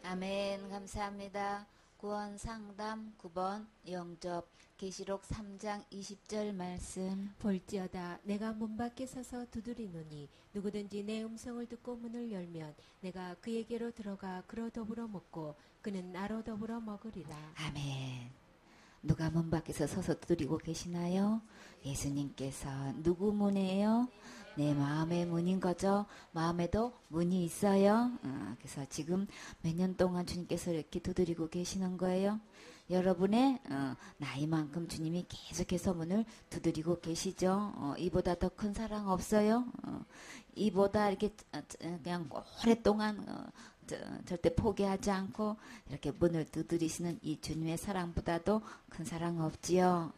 아멘. 감사합니다. 구원 상담 9번 영접 계시록 3장 20절 말씀. 볼지어다 내가 문 밖에 서서 두드리노니 누구든지 내 음성을 듣고 문을 열면 내가 그에게로 들어가 그로 더불어 먹고 그는 나로 더불어 먹으리라. 아멘. 누가 문 밖에서 서서 두드리고 계시나요? 예수님께서 누구 문이에요? 내 마음의 문인 거죠. 마음에도 문이 있어요. 그래서 지금 몇 년 동안 주님께서 이렇게 두드리고 계시는 거예요. 여러분의 나이만큼 주님이 계속해서 문을 두드리고 계시죠. 이보다 더 큰 사랑 없어요. 이보다 이렇게 그냥 오랫동안 절대 포기하지 않고 이렇게 문을 두드리시는 이 주님의 사랑보다도 큰 사랑 없지요.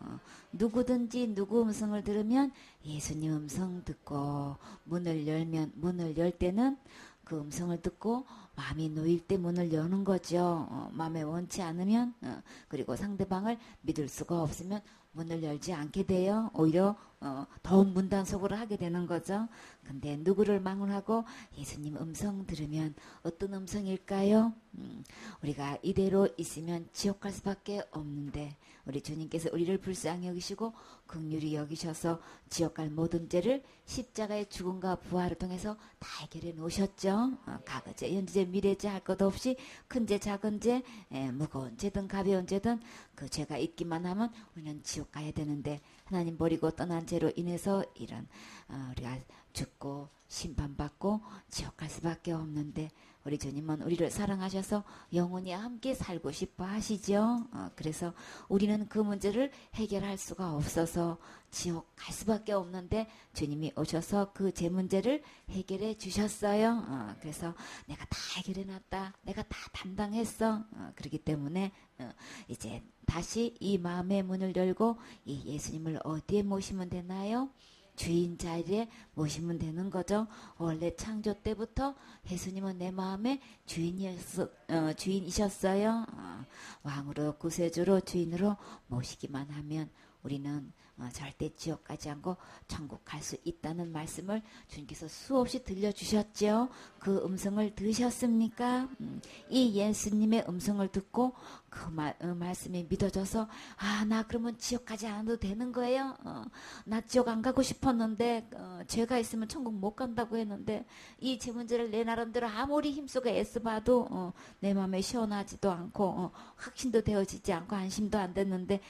누구든지 누구 음성을 들으면 예수님 음성 듣고 문을 열면 문을 열 때는 그 음성을 듣고 마음이 놓일 때 문을 여는 거죠. 마음에 원치 않으면 그리고 상대방을 믿을 수가 없으면 문을 열지 않게 돼요. 오히려 더 문단속으로 하게 되는 거죠. 근데 누구를 망언하고 예수님 음성 들으면 어떤 음성일까요? 우리가 이대로 있으면 지옥 갈 수밖에 없는데 우리 주님께서 우리를 불쌍히 여기시고 긍휼히 여기셔서 지옥 갈 모든 죄를 십자가의 죽음과 부활을 통해서 다 해결해 놓으셨죠. 과거죄, 현재죄, 미래죄 할 것 없이 큰죄, 작은죄, 무거운 죄든 가벼운 죄든 그 죄가 있기만 하면 우리는 지옥 가야 되는데 하나님 버리고 떠난 죄로 인해서 이런 우리가 죽고 심판받고 지옥 갈 수밖에 없는데 우리 주님은 우리를 사랑하셔서 영원히 함께 살고 싶어 하시죠. 그래서 우리는 그 문제를 해결할 수가 없어서 지옥 갈 수밖에 없는데 주님이 오셔서 그 제 문제를 해결해 주셨어요. 그래서 내가 다 해결해 놨다. 내가 다 담당했어. 그렇기 때문에 이제 다시 이 마음의 문을 열고 이 예수님을 어디에 모시면 되나요? 주인 자리에 모시면 되는 거죠. 원래 창조 때부터 예수님은 내 마음의 주인이셨어요. 왕으로 구세주로 주인으로 모시기만 하면 우리는 절대 지옥 가지 않고 천국 갈 수 있다는 말씀을 주님께서 수없이 들려주셨죠. 그 음성을 들으셨습니까? 이 예수님의 음성을 듣고 그 말씀이 믿어져서 나 그러면 지옥 가지 않아도 되는 거예요. 나 지옥 안 가고 싶었는데 죄가 있으면 천국 못 간다고 했는데 이 제 문제를 내 나름대로 아무리 힘쓰고 애써봐도 내 마음에 시원하지도 않고 확신도 되어지지 않고 안심도 안 됐는데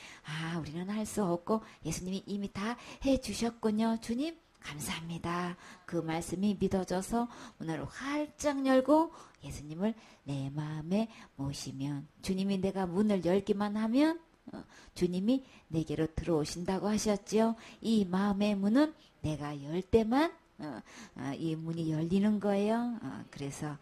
우리는 할 수 없고 예수님이 이미 다 해주셨군요. 주님 감사합니다. 그 말씀이 믿어져서 문을 활짝 열고 예수님을 내 마음에 모시면 주님이 내가 문을 열기만 하면 주님이 내게로 들어오신다고 하셨지요. 이 마음의 문은 내가 열 때만 이 문이 열리는 거예요. 그래서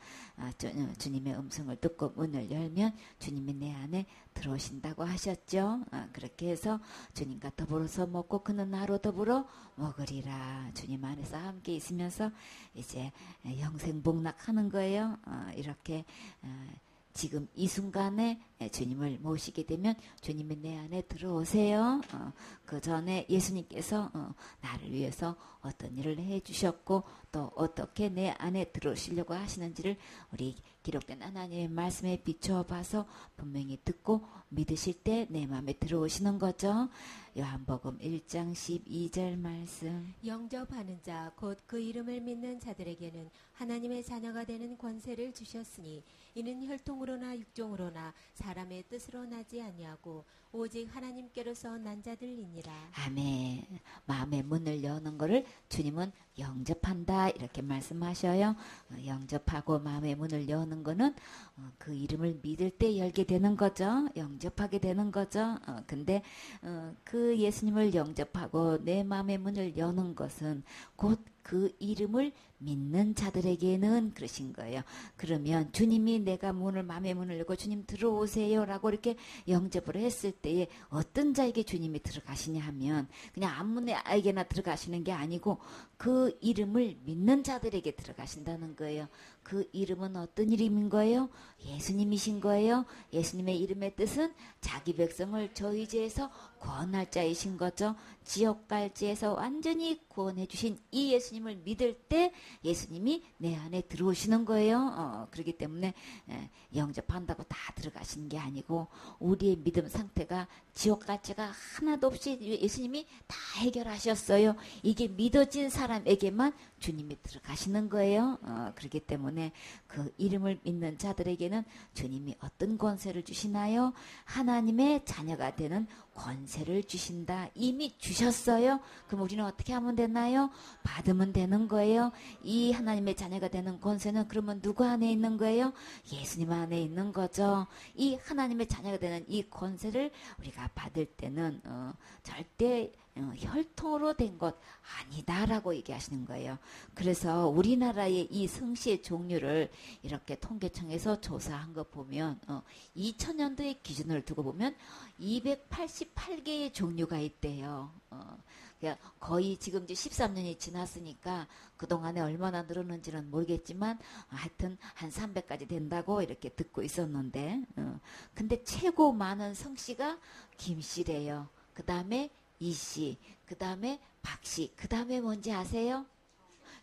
주님의 음성을 듣고 문을 열면 주님이 내 안에 들어오신다고 하셨죠. 그렇게 해서 주님과 더불어서 먹고 그는 나로 더불어 먹으리라. 주님 안에서 함께 있으면서 이제 영생복락하는 거예요. 이렇게 지금 이 순간에 주님을 모시게 되면 주님이 내 안에 들어오세요. 그 전에 예수님께서 나를 위해서 어떤 일을 해주셨고 또 어떻게 내 안에 들어오시려고 하시는지를 우리 기록된 하나님의 말씀에 비춰봐서 분명히 듣고 믿으실 때 내 마음에 들어오시는 거죠. 요한복음 1장 12절 말씀. 영접하는 자 곧 그 이름을 믿는 자들에게는 하나님의 자녀가 되는 권세를 주셨으니 이는 혈통으로나 육종으로나 사람의 뜻으로 나지 아니하고 오직 하나님께로서 난 자들이니라. 아멘. 마음의 문을 여는 거를 주님은 영접한다 이렇게 말씀하셔요. 영접하고 마음의 문을 여는 거는 그 이름을 믿을 때 열게 되는 거죠. 영접하게 되는 거죠. 근데 그 예수님을 영접하고 내 마음의 문을 여는 것은 곧 그 이름을 믿는 자들에게는 그러신 거예요. 그러면 주님이 내가 마음의 문을 열고 주님 들어오세요 라고 이렇게 영접을 했을 때에 어떤 자에게 주님이 들어가시냐 하면 그냥 아무에게나 들어가시는 게 아니고 그 이름을 믿는 자들에게 들어가신다는 거예요. 그 이름은 어떤 이름인 거예요? 예수님이신 거예요. 예수님의 이름의 뜻은 자기 백성을 저희 죄에서 구원할 자이신 거죠. 지옥 갈 죄에서 완전히 구원해 주신 이 예수님을 믿을 때 예수님이 내 안에 들어오시는 거예요. 그렇기 때문에 영접한다고 다 들어가시는 게 아니고 우리의 믿음 상태가 지옥 갈 죄가 하나도 없이 예수님이 다 해결하셨어요. 이게 믿어진 사람에게만 주님이 들어가시는 거예요. 그렇기 때문에 그 이름을 믿는 자들에게는 주님이 어떤 권세를 주시나요? 하나님의 자녀가 되는 권세를 주신다. 이미 주셨어요. 그럼 우리는 어떻게 하면 되나요? 받으면 되는 거예요. 이 하나님의 자녀가 되는 권세는 그러면 누구 안에 있는 거예요? 예수님 안에 있는 거죠. 이 하나님의 자녀가 되는 이 권세를 우리가 받을 때는 절대 혈통으로 된 것 아니다라고 얘기하시는 거예요. 그래서 우리나라의 이 성씨의 종류를 이렇게 통계청에서 조사한 거 보면 2000년도의 기준을 두고 보면 288개의 종류가 있대요. 그러니까 거의 지금 이제 13년이 지났으니까 그동안에 얼마나 늘었는지는 모르겠지만 하여튼 한 300까지 된다고 이렇게 듣고 있었는데 근데 최고 많은 성씨가 김씨래요. 그 다음에 이씨, 그 다음에 박씨, 그 다음에 뭔지 아세요?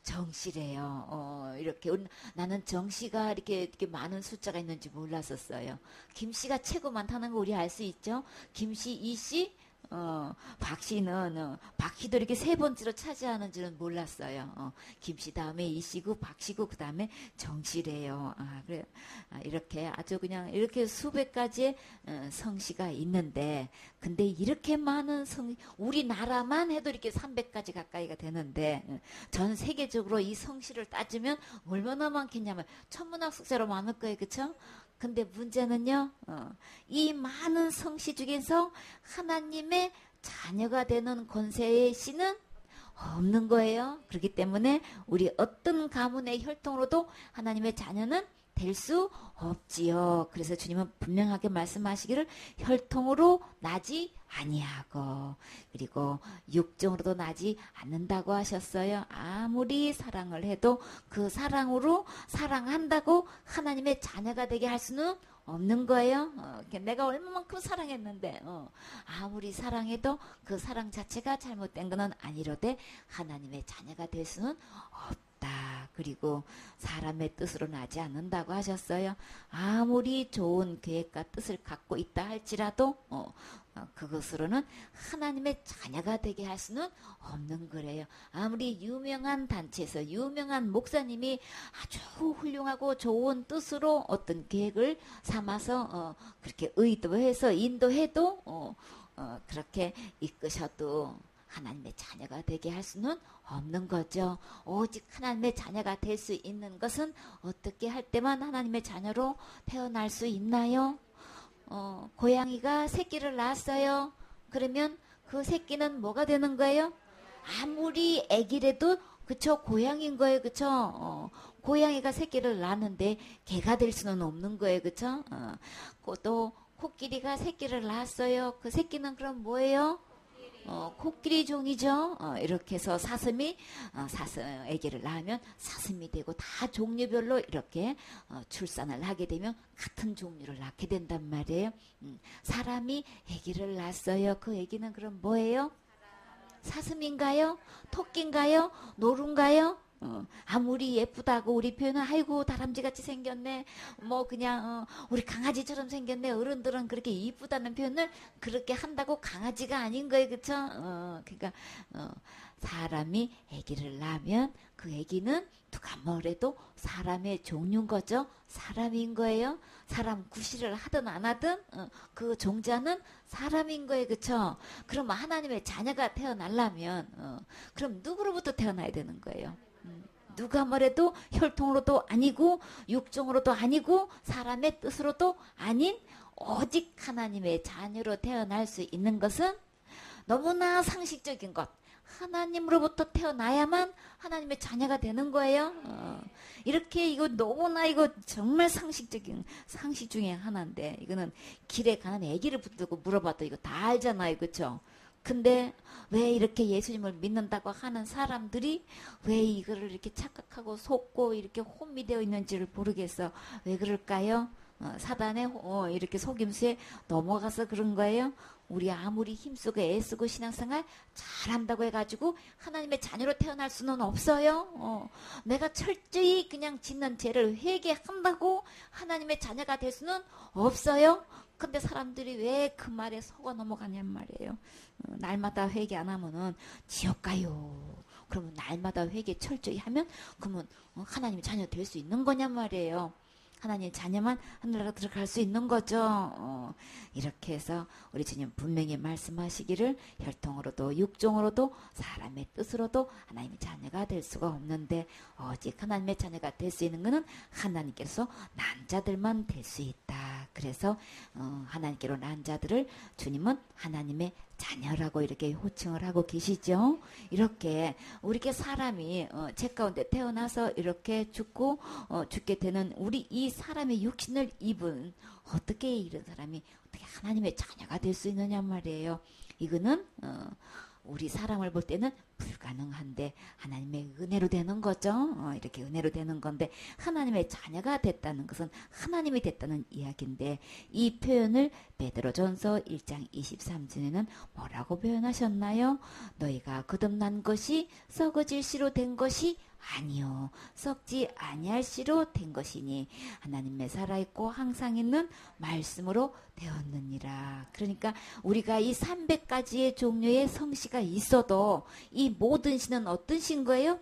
정씨래요. 이렇게 나는 정씨가 이렇게 많은 숫자가 있는지 몰랐었어요. 김씨가 최고 많다는 거 우리 알 수 있죠? 김씨, 이씨, 박씨는 박씨도 이렇게 세 번째로 차지하는지는 몰랐어요. 김씨 다음에 이씨고 박씨고 그 다음에 정씨래요. 그래 이렇게 아주 그냥 이렇게 수백 가지의 성씨가 있는데 근데 이렇게 많은 우리나라만 해도 이렇게 300가지 가까이가 되는데 전 세계적으로 이 성씨를 따지면 얼마나 많겠냐면 천문학적으로 많을 거예요, 그렇죠? 근데 문제는요, 이 많은 성씨 중에서 하나님의 자녀가 되는 권세의 씨는 없는 거예요. 그렇기 때문에 우리 어떤 가문의 혈통으로도 하나님의 자녀는 될 수 없지요. 그래서 주님은 분명하게 말씀하시기를 혈통으로 나지 아니하고 그리고 육정으로도 나지 않는다고 하셨어요. 아무리 사랑을 해도 그 사랑으로 사랑한다고 하나님의 자녀가 되게 할 수는 없는 거예요. 내가 얼마만큼 사랑했는데 아무리 사랑해도 그 사랑 자체가 잘못된 것은 아니로되 하나님의 자녀가 될 수는 없다. 그리고 사람의 뜻으로 나지 않는다고 하셨어요. 아무리 좋은 계획과 뜻을 갖고 있다 할지라도 그것으로는 하나님의 자녀가 되게 할 수는 없는 거래요. 아무리 유명한 단체에서 유명한 목사님이 아주 훌륭하고 좋은 뜻으로 어떤 계획을 삼아서 그렇게 의도해서 인도해도 그렇게 이끄셔도 하나님의 자녀가 되게 할 수는 없는 거죠. 오직 하나님의 자녀가 될 수 있는 것은 어떻게 할 때만 하나님의 자녀로 태어날 수 있나요? 고양이가 새끼를 낳았어요. 그러면 그 새끼는 뭐가 되는 거예요? 아무리 애기래도 그쵸, 고양이인 거예요. 그쵸? 고양이가 새끼를 낳았는데 개가 될 수는 없는 거예요. 그쵸? 또 코끼리가 새끼를 낳았어요. 그 새끼는 그럼 뭐예요? 코끼리 종이죠. 이렇게 해서 사슴이 애기를 낳으면 사슴이 되고 다 종류별로 이렇게 출산을 하게 되면 같은 종류를 낳게 된단 말이에요. 사람이 애기를 낳았어요. 그 애기는 그럼 뭐예요? 사슴인가요? 토끼인가요? 노루인가요? 아무리 예쁘다고 우리 표현은 아이고 다람쥐같이 생겼네 뭐 그냥 우리 강아지처럼 생겼네 어른들은 그렇게 이쁘다는 표현을 그렇게 한다고 강아지가 아닌 거예요. 그쵸? 그러니까 사람이 아기를 낳으면 그 아기는 누가 뭐래도 사람의 종류인 거죠. 사람인 거예요. 사람 구실을 하든 안 하든 그 종자는 사람인 거예요. 그쵸? 그럼 하나님의 자녀가 태어나려면 그럼 누구로부터 태어나야 되는 거예요? 누가 뭐래도 혈통으로도 아니고 육종으로도 아니고 사람의 뜻으로도 아닌 오직 하나님의 자녀로 태어날 수 있는 것은 너무나 상식적인 것. 하나님으로부터 태어나야만 하나님의 자녀가 되는 거예요. 이렇게 이거 너무나 이거 정말 상식적인 상식 중에 하나인데 이거는 길에 가는 애기를 붙들고 물어봐도 이거 다 알잖아요. 그렇죠? 근데 왜 이렇게 예수님을 믿는다고 하는 사람들이 왜 이거를 이렇게 착각하고 속고 이렇게 혼미되어 있는지를 모르겠어. 왜 그럴까요? 사단의 이렇게 속임수에 넘어가서 그런 거예요. 우리 아무리 힘쓰고 애쓰고 신앙생활 잘한다고 해가지고 하나님의 자녀로 태어날 수는 없어요. 내가 철저히 그냥 짓는 죄를 회개한다고 하나님의 자녀가 될 수는 없어요. 근데 사람들이 왜 그 말에 속아 넘어가냔 말이에요. 날마다 회개 안 하면은 지옥 가요. 그러면 날마다 회개 철저히 하면 그러면 하나님의 자녀 될 수 있는 거냔 말이에요. 하나님의 자녀만 하늘나라 들어갈 수 있는 거죠. 이렇게 해서 우리 주님 분명히 말씀하시기를 혈통으로도 육종으로도 사람의 뜻으로도 하나님의 자녀가 될 수가 없는데 오직 하나님의 자녀가 될 수 있는 것은 하나님께서 난 자들만 될 수 있다. 그래서 하나님께로 난 자들을 주님은 하나님의 자녀라고 이렇게 호칭을 하고 계시죠. 이렇게 우리게 사람이 죄 가운데 태어나서 이렇게 죽고 죽게 되는 우리 이 사람의 육신을 입은 어떻게 이런 사람이 어떻게 하나님의 자녀가 될 수 있느냐 말이에요. 이거는 우리 사람을 볼 때는 불가능한데 하나님의 은혜로 되는 거죠. 이렇게 은혜로 되는 건데 하나님의 자녀가 됐다는 것은 하나님이 됐다는 이야기인데 이 표현을 베드로전서 1장 23절에는 뭐라고 표현하셨나요? 너희가 거듭난 것이 썩어질 씨로 된 것이 아니요 썩지 아니할 씨로 된 것이니 하나님의 살아있고 항상 있는 말씀으로 되었느니라. 그러니까 우리가 이 300가지의 종류의 성씨가 있어도 이 모든 씨는 어떤 씨인 거예요?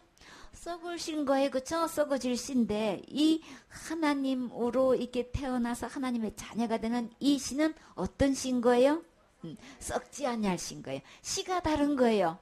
썩을 씨인 거예요. 그쵸? 썩어질 씨인데 이 하나님으로 이렇게 태어나서 하나님의 자녀가 되는 이 씨는 어떤 씨인 거예요? 썩지 아니할 씨인 거예요. 씨가 다른 거예요.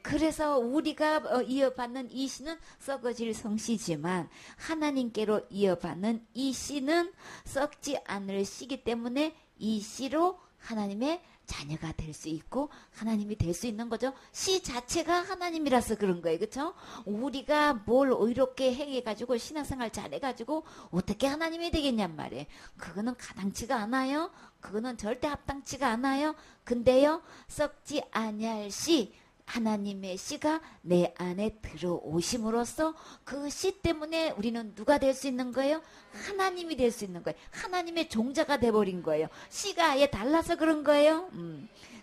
그래서 우리가 이어받는 이 씨는 썩어질 성씨지만 하나님께로 이어받는 이 씨는 썩지 않을 씨기 때문에 이 씨로 하나님의 자녀가 될 수 있고 하나님이 될 수 있는 거죠. 씨 자체가 하나님이라서 그런 거예요. 그렇죠? 우리가 뭘 의롭게 행해가지고 신앙생활 잘해가지고 어떻게 하나님이 되겠냔 말이에요. 그거는 가당치가 않아요. 그거는 절대 합당치가 않아요. 근데요 썩지 아니할 씨 하나님의 씨가 내 안에 들어오심으로써 그 씨 때문에 우리는 누가 될 수 있는 거예요? 하나님이 될 수 있는 거예요. 하나님의 종자가 돼버린 거예요. 씨가 아예 달라서 그런 거예요.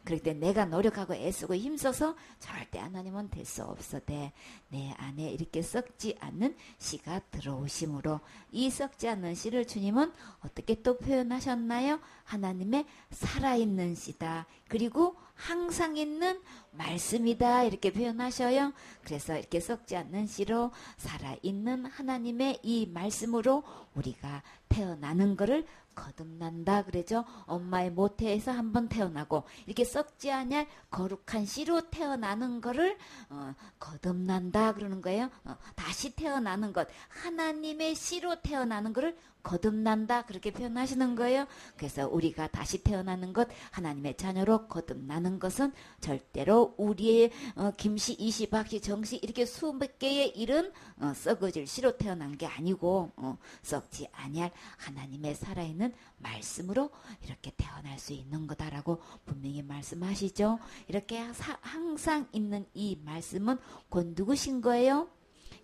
그럴 때 내가 노력하고 애쓰고 힘써서 절대 하나님은 될 수 없어대 내 안에 이렇게 썩지 않는 씨가 들어오심으로 이 썩지 않는 씨를 주님은 어떻게 또 표현하셨나요? 하나님의 살아있는 씨다. 그리고 항상 있는 말씀이다 이렇게 표현하셔요. 그래서 이렇게 썩지 않는 씨로 살아있는 하나님의 이 말씀으로 우리가 태어나는 거를 거듭난다 그러죠. 엄마의 모태에서 한번 태어나고 이렇게 썩지 않을 거룩한 씨로 태어나는 거를 거듭난다 그러는 거예요. 다시 태어나는 것 하나님의 씨로 태어나는 거를 거듭난다 그렇게 표현하시는 거예요. 그래서 우리가 다시 태어나는 것 하나님의 자녀로 거듭나는 것은 절대로 우리의 김씨, 이씨, 박씨, 정씨 이렇게 수백 개의 일은 썩어질 씨로 태어난 게 아니고 썩지 아니할 하나님의 살아있는 말씀으로 이렇게 태어날 수 있는 거다라고 분명히 말씀하시죠. 이렇게 항상 있는 이 말씀은 곧 누구신 거예요?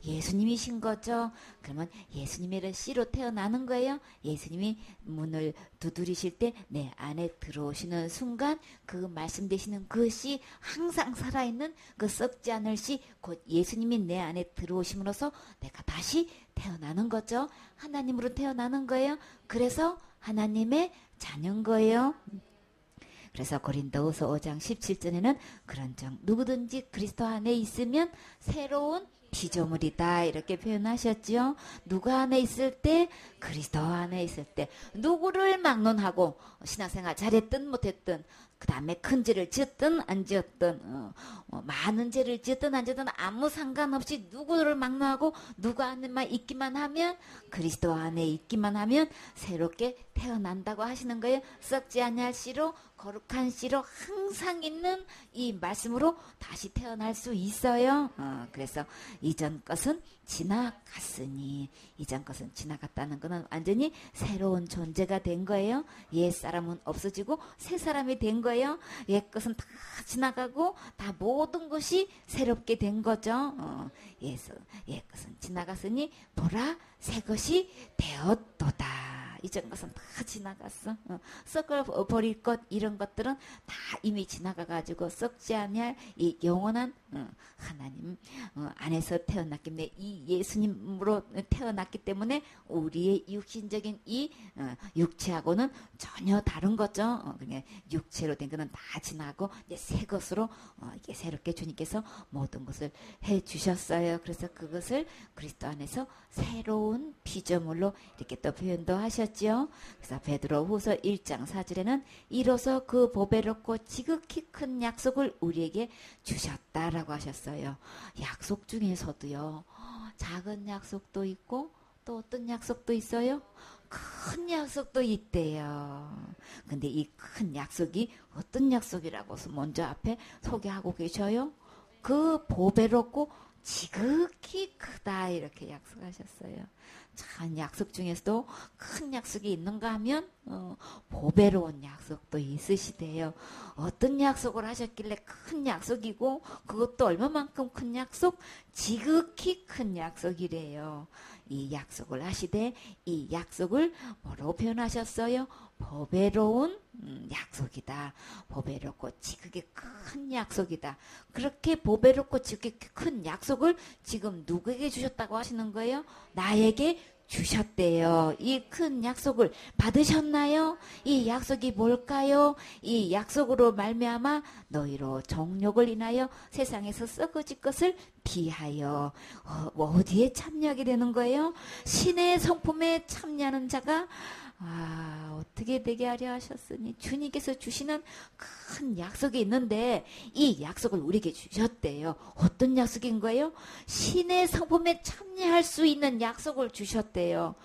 예수님이신 거죠. 그러면 예수님의 씨로 태어나는 거예요. 예수님이 문을 두드리실 때 내 안에 들어오시는 순간 그 말씀 되시는 그 씨 항상 살아있는 그 썩지 않을 씨 곧 예수님이 내 안에 들어오심으로써 내가 다시 태어나는 거죠. 하나님으로 태어나는 거예요. 그래서 하나님의 자녀인 거예요. 그래서 고린도후서 5장 17절에는 그런즉 누구든지 그리스도 안에 있으면 새로운 피조물이다 이렇게 표현하셨죠. 누가 안에 있을 때? 그리스도 안에 있을 때. 누구를 막론하고 신앙생활 잘했든 못했든 그 다음에 큰 죄를 지었든 안 지었든 많은 죄를 지었든 안 지었든 아무 상관없이 누구를 막론하고 누구 안에만 있기만 하면 그리스도 안에 있기만 하면 새롭게 태어난다고 하시는 거예요. 썩지 아니할 씨로 거룩한 씨로 항상 있는 이 말씀으로 다시 태어날 수 있어요. 그래서 이전 것은 지나갔으니, 이전 것은 지나갔다는 것은 완전히 새로운 존재가 된 거예요. 옛 사람은 없어지고 새 사람이 된 거예요. 옛 것은 다 지나가고 다 모든 것이 새롭게 된 거죠. 옛 것은 지나갔으니 보라 새 것이 되었도다. 이전 것은 다 지나갔어. 썩어 버릴 것 이런 것들은 다 이미 지나가가지고 썩지 않을 이 영원한 하나님 안에서 태어났기 때문에, 이 예수님으로 태어났기 때문에 우리의 육신적인 이 육체하고는 전혀 다른 거죠. 그냥 육체로 된 거는 다 지나고 이제 새 것으로 이게 새롭게 주님께서 모든 것을 해 주셨어요. 그래서 그것을 그리스도 안에서 새로운 피조물로 이렇게 또 표현도 하셨죠. 그래서 베드로후서 1장 4절에는 이로써 그 보배롭고 지극히 큰 약속을 우리에게 주셨다라고 하셨어요. 약속 중에서도요, 작은 약속도 있고 또 어떤 약속도 있어요? 큰 약속도 있대요. 근데 이 큰 약속이 어떤 약속이라고 먼저 앞에 소개하고 계셔요? 그 보배롭고 지극히 크다 이렇게 약속하셨어요. 참 약속 중에서도 큰 약속이 있는가 하면 보배로운 약속도 있으시대요. 어떤 약속을 하셨길래 큰 약속이고 그것도 얼마만큼 큰 약속? 지극히 큰 약속이래요. 이 약속을 하시되 이 약속을 뭐로 표현하셨어요? 보배로운 약속이다. 보배롭고 지극히 큰 약속이다. 그렇게 보배롭고 지극히 큰 약속을 지금 누구에게 주셨다고 하시는 거예요? 나에게 주셨대요. 이 큰 약속을 받으셨나요? 이 약속이 뭘까요? 이 약속으로 말미암아 너희로 정욕을 인하여 세상에서 썩어질 것을 비하여 어디에 참여하게 되는 거예요? 신의 성품에 참여하는 자가 어떻게 되게 하려 하셨으니 주님께서 주시는 큰 약속이 있는데 이 약속을 우리에게 주셨대요. 어떤 약속인 거예요? 신의 성품에 참여할 수 있는 약속을 주셨대요.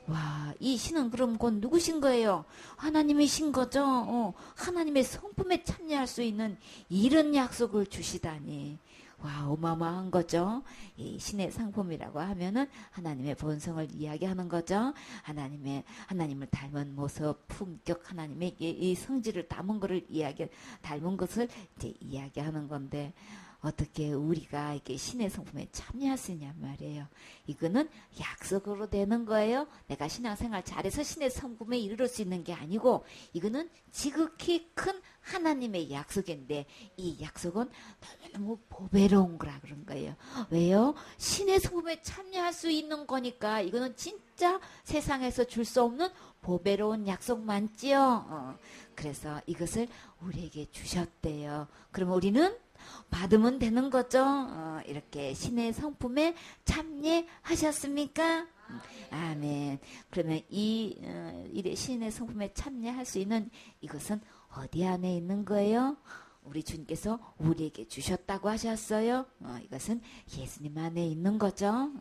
와, 이 신은 그럼 곧 누구신 거예요? 하나님이신 거죠. 하나님의 성품에 참여할 수 있는 이런 약속을 주시다니. 와, 어마어마한 거죠. 이 신의 상품이라고 하면은 하나님의 본성을 이야기하는 거죠. 하나님을 닮은 모습, 품격, 하나님의 이 성질을 담은 것을 닮은 것을 이제 이야기하는 건데, 어떻게 우리가 이렇게 신의 성품에 참여할 수 있냔 말이에요. 이거는 약속으로 되는 거예요. 내가 신앙생활 잘해서 신의 성품에 이르를 수 있는 게 아니고, 이거는 지극히 큰 하나님의 약속인데, 이 약속은 너무 보배로운 거라 그런 거예요. 왜요? 신의 성품에 참여할 수 있는 거니까 이거는 진짜 세상에서 줄 수 없는 보배로운 약속 많지요. 그래서 이것을 우리에게 주셨대요. 그러면 우리는 받으면 되는 거죠. 이렇게 신의 성품에 참여하셨습니까? 아멘. 그러면 이 신의 성품에 참여할 수 있는 이것은 어디 안에 있는 거예요? 우리 주님께서 우리에게 주셨다고 하셨어요. 이것은 예수님 안에 있는 거죠.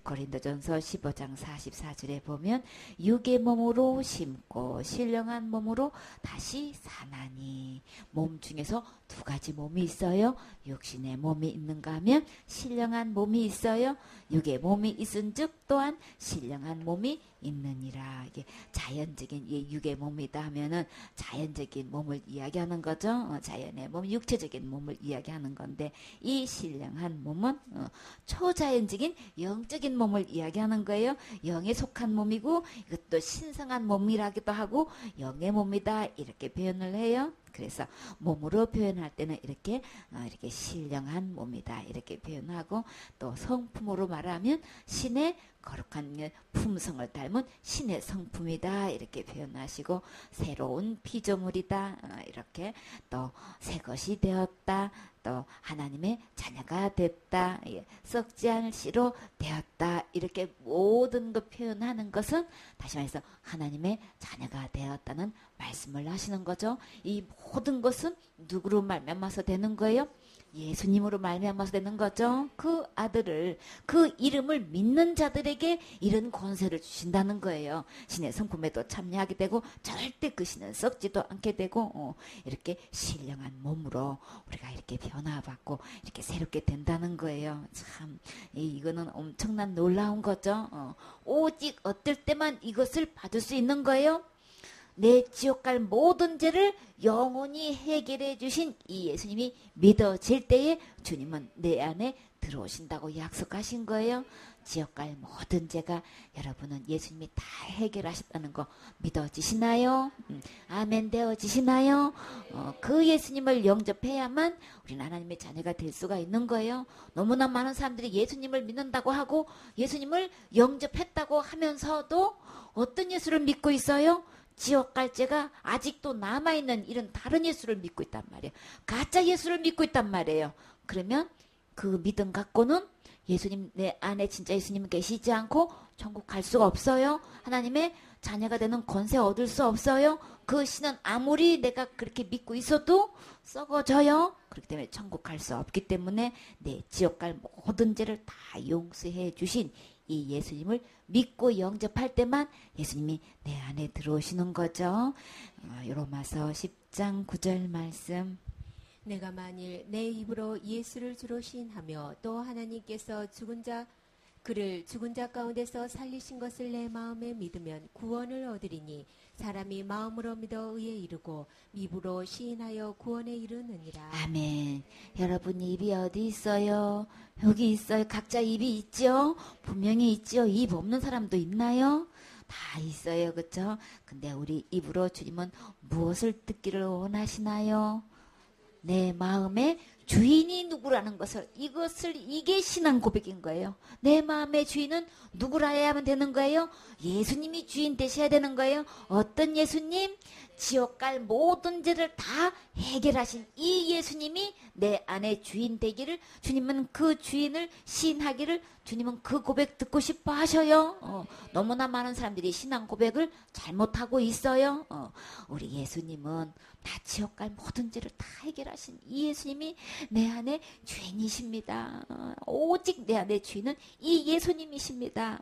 고린도전서 15장 44절에 보면 육의 몸으로 심고 신령한 몸으로 다시 사나니. 몸 중에서 두 가지 몸이 있어요. 육신의 몸이 있는가 하면 신령한 몸이 있어요. 육의 몸이 있은즉 또한 신령한 몸이 있느니라. 이게 자연적인 육의 몸이다 하면은 자연적인 몸을 이야기하는 거죠. 자연의 몸, 육체적인 몸을 이야기하는 건데, 이 신령한 몸은 초자연적인 영적인 몸을 이야기하는 거예요. 영에 속한 몸이고 이것도 신성한 몸이라기도 하고 영의 몸이다 이렇게 표현을 해요. 그래서 몸으로 표현할 때는 이렇게 신령한 몸이다 이렇게 표현하고, 또 성품으로 말하면 신의 거룩한 품성을 닮은 신의 성품이다 이렇게 표현하시고, 새로운 피조물이다 이렇게, 또 새 것이 되었다, 또 하나님의 자녀가 됐다, 썩지 않을 씨로 되었다 이렇게 모든 것 표현하는 것은 다시 말해서 하나님의 자녀가 되었다는 말씀을 하시는 거죠. 이 모든 것은 누구로 말미암아서 되는 거예요? 예수님으로 말미암아서 되는 거죠. 그 아들을, 그 이름을 믿는 자들에게 이런 권세를 주신다는 거예요. 신의 성품에도 참여하게 되고 절대 그 신은 썩지도 않게 되고 이렇게 신령한 몸으로 우리가 이렇게 변화받고 이렇게 새롭게 된다는 거예요. 참 이거는 엄청난 놀라운 거죠. 오직 어떨 때만 이것을 받을 수 있는 거예요. 내 지옥 갈 모든 죄를 영원히 해결해 주신 이 예수님이 믿어질 때에 주님은 내 안에 들어오신다고 약속하신 거예요. 지옥 갈 모든 죄가 여러분은 예수님이 다 해결하셨다는 거 믿어지시나요? 아멘 되어지시나요? 그 예수님을 영접해야만 우리는 하나님의 자녀가 될 수가 있는 거예요. 너무나 많은 사람들이 예수님을 믿는다고 하고 예수님을 영접했다고 하면서도 어떤 예수를 믿고 있어요? 지옥 갈 죄가 아직도 남아있는 이런 다른 예수를 믿고 있단 말이에요. 가짜 예수를 믿고 있단 말이에요. 그러면 그 믿음 갖고는 예수님 내 안에 진짜 예수님 계시지 않고 천국 갈 수가 없어요. 하나님의 자녀가 되는 권세 얻을 수 없어요. 그 신은 아무리 내가 그렇게 믿고 있어도 썩어져요. 그렇기 때문에 천국 갈 수 없기 때문에 내 지옥 갈 모든 죄를 다 용서해 주신 이 예수님을 믿고 영접할 때만 예수님이 내 안에 들어오시는 거죠. 로마서 10장 9절 말씀. 내가 만일 내 입으로 예수를 주로 시인하며 또 하나님께서 그를 죽은 자 가운데서 살리신 것을 내 마음에 믿으면 구원을 얻으리니 사람이 마음으로 믿어 의에 이르고 입으로 시인하여 구원에 이르느니라. 아멘. 여러분 입이 어디 있어요? 여기 있어요. 각자 입이 있죠? 분명히 있죠. 입 없는 사람도 있나요? 다 있어요. 그렇죠? 근데 우리 입으로 주님은 무엇을 듣기를 원하시나요? 내 마음의 주인이 누구라는 것을, 이게 신앙 고백인 거예요. 내 마음의 주인은 누구라 해야만 되는 거예요? 예수님이 주인 되셔야 되는 거예요. 어떤 예수님? 지옥 갈 모든 죄를 다 해결하신 이 예수님이 내 안에 주인 되기를, 주님은 그 주인을 시인하기를 주님은 그 고백 듣고 싶어 하셔요. 너무나 많은 사람들이 신앙 고백을 잘못하고 있어요. 우리 예수님은 다 지옥 갈 모든 죄를 다 해결하신 이 예수님이 내 안에 주인이십니다. 오직 내 안에 주인은 이 예수님이십니다.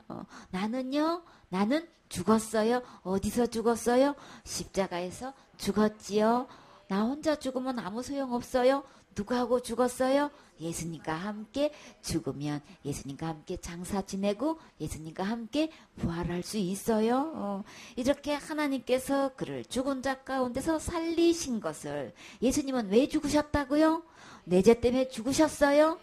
나는 죽었어요. 어디서 죽었어요? 십자가에서 죽었지요. 나 혼자 죽으면 아무 소용없어요. 누구하고 죽었어요? 예수님과 함께 죽으면 예수님과 함께 장사 지내고 예수님과 함께 부활할 수 있어요. 이렇게 하나님께서 그를 죽은 자 가운데서 살리신 것을, 예수님은 왜 죽으셨다고요? 내 죄 때문에 죽으셨어요.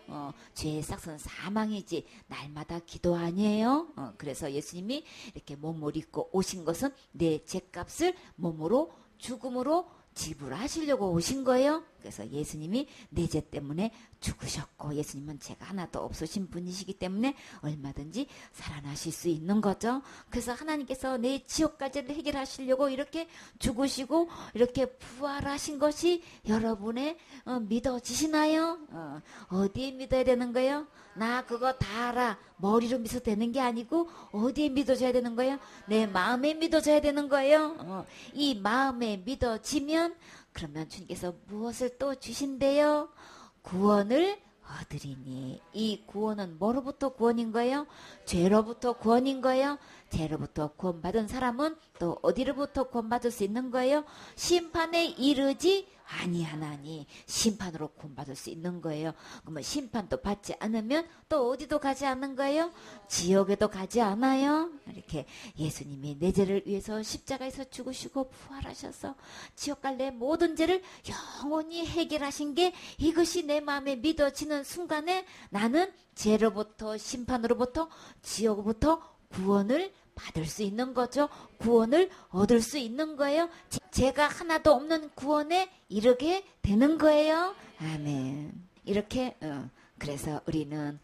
죄의 삭은 사망이지 날마다 기도 아니에요. 그래서 예수님이 이렇게 몸을 입고 오신 것은 내 죄값을 몸으로 죽음으로 지불하시려고 오신 거예요. 그래서 예수님이 내 죄 때문에 죽으셨고, 예수님은 죄가 하나도 없으신 분이시기 때문에 얼마든지 살아나실 수 있는 거죠. 그래서 하나님께서 내 지옥까지를 해결하시려고 이렇게 죽으시고 이렇게 부활하신 것이 여러분의 믿어지시나요? 어디에 믿어야 되는 거예요? 나 그거 다 알아. 머리로 믿어도 되는 게 아니고 어디에 믿어져야 되는 거예요? 내 마음에 믿어져야 되는 거예요. 이 마음에 믿어지면 그러면 주님께서 무엇을 또 주신대요? 구원을 얻으리니. 이 구원은 뭐로부터 구원인 거예요? 죄로부터 구원인 거예요. 죄로부터 구원받은 사람은 또 어디로부터 구원받을 수 있는 거예요? 심판에 이르지 아니하나니. 심판으로 구원받을 수 있는 거예요. 그러면 심판도 받지 않으면 또 어디도 가지 않는 거예요? 지옥에도 가지 않아요. 이렇게 예수님이 내 죄를 위해서 십자가에서 죽으시고 부활하셔서 지옥 갈 내 모든 죄를 영원히 해결하신 게, 이것이 내 마음에 믿어지는 순간에 나는 죄로부터, 심판으로부터, 지옥으로부터 구원을 받을 수 있는 거죠. 구원을 얻을 수 있는 거예요. 죄가 하나도 없는 구원에 이르게 되는 거예요. 아멘. 이렇게 그래서 우리는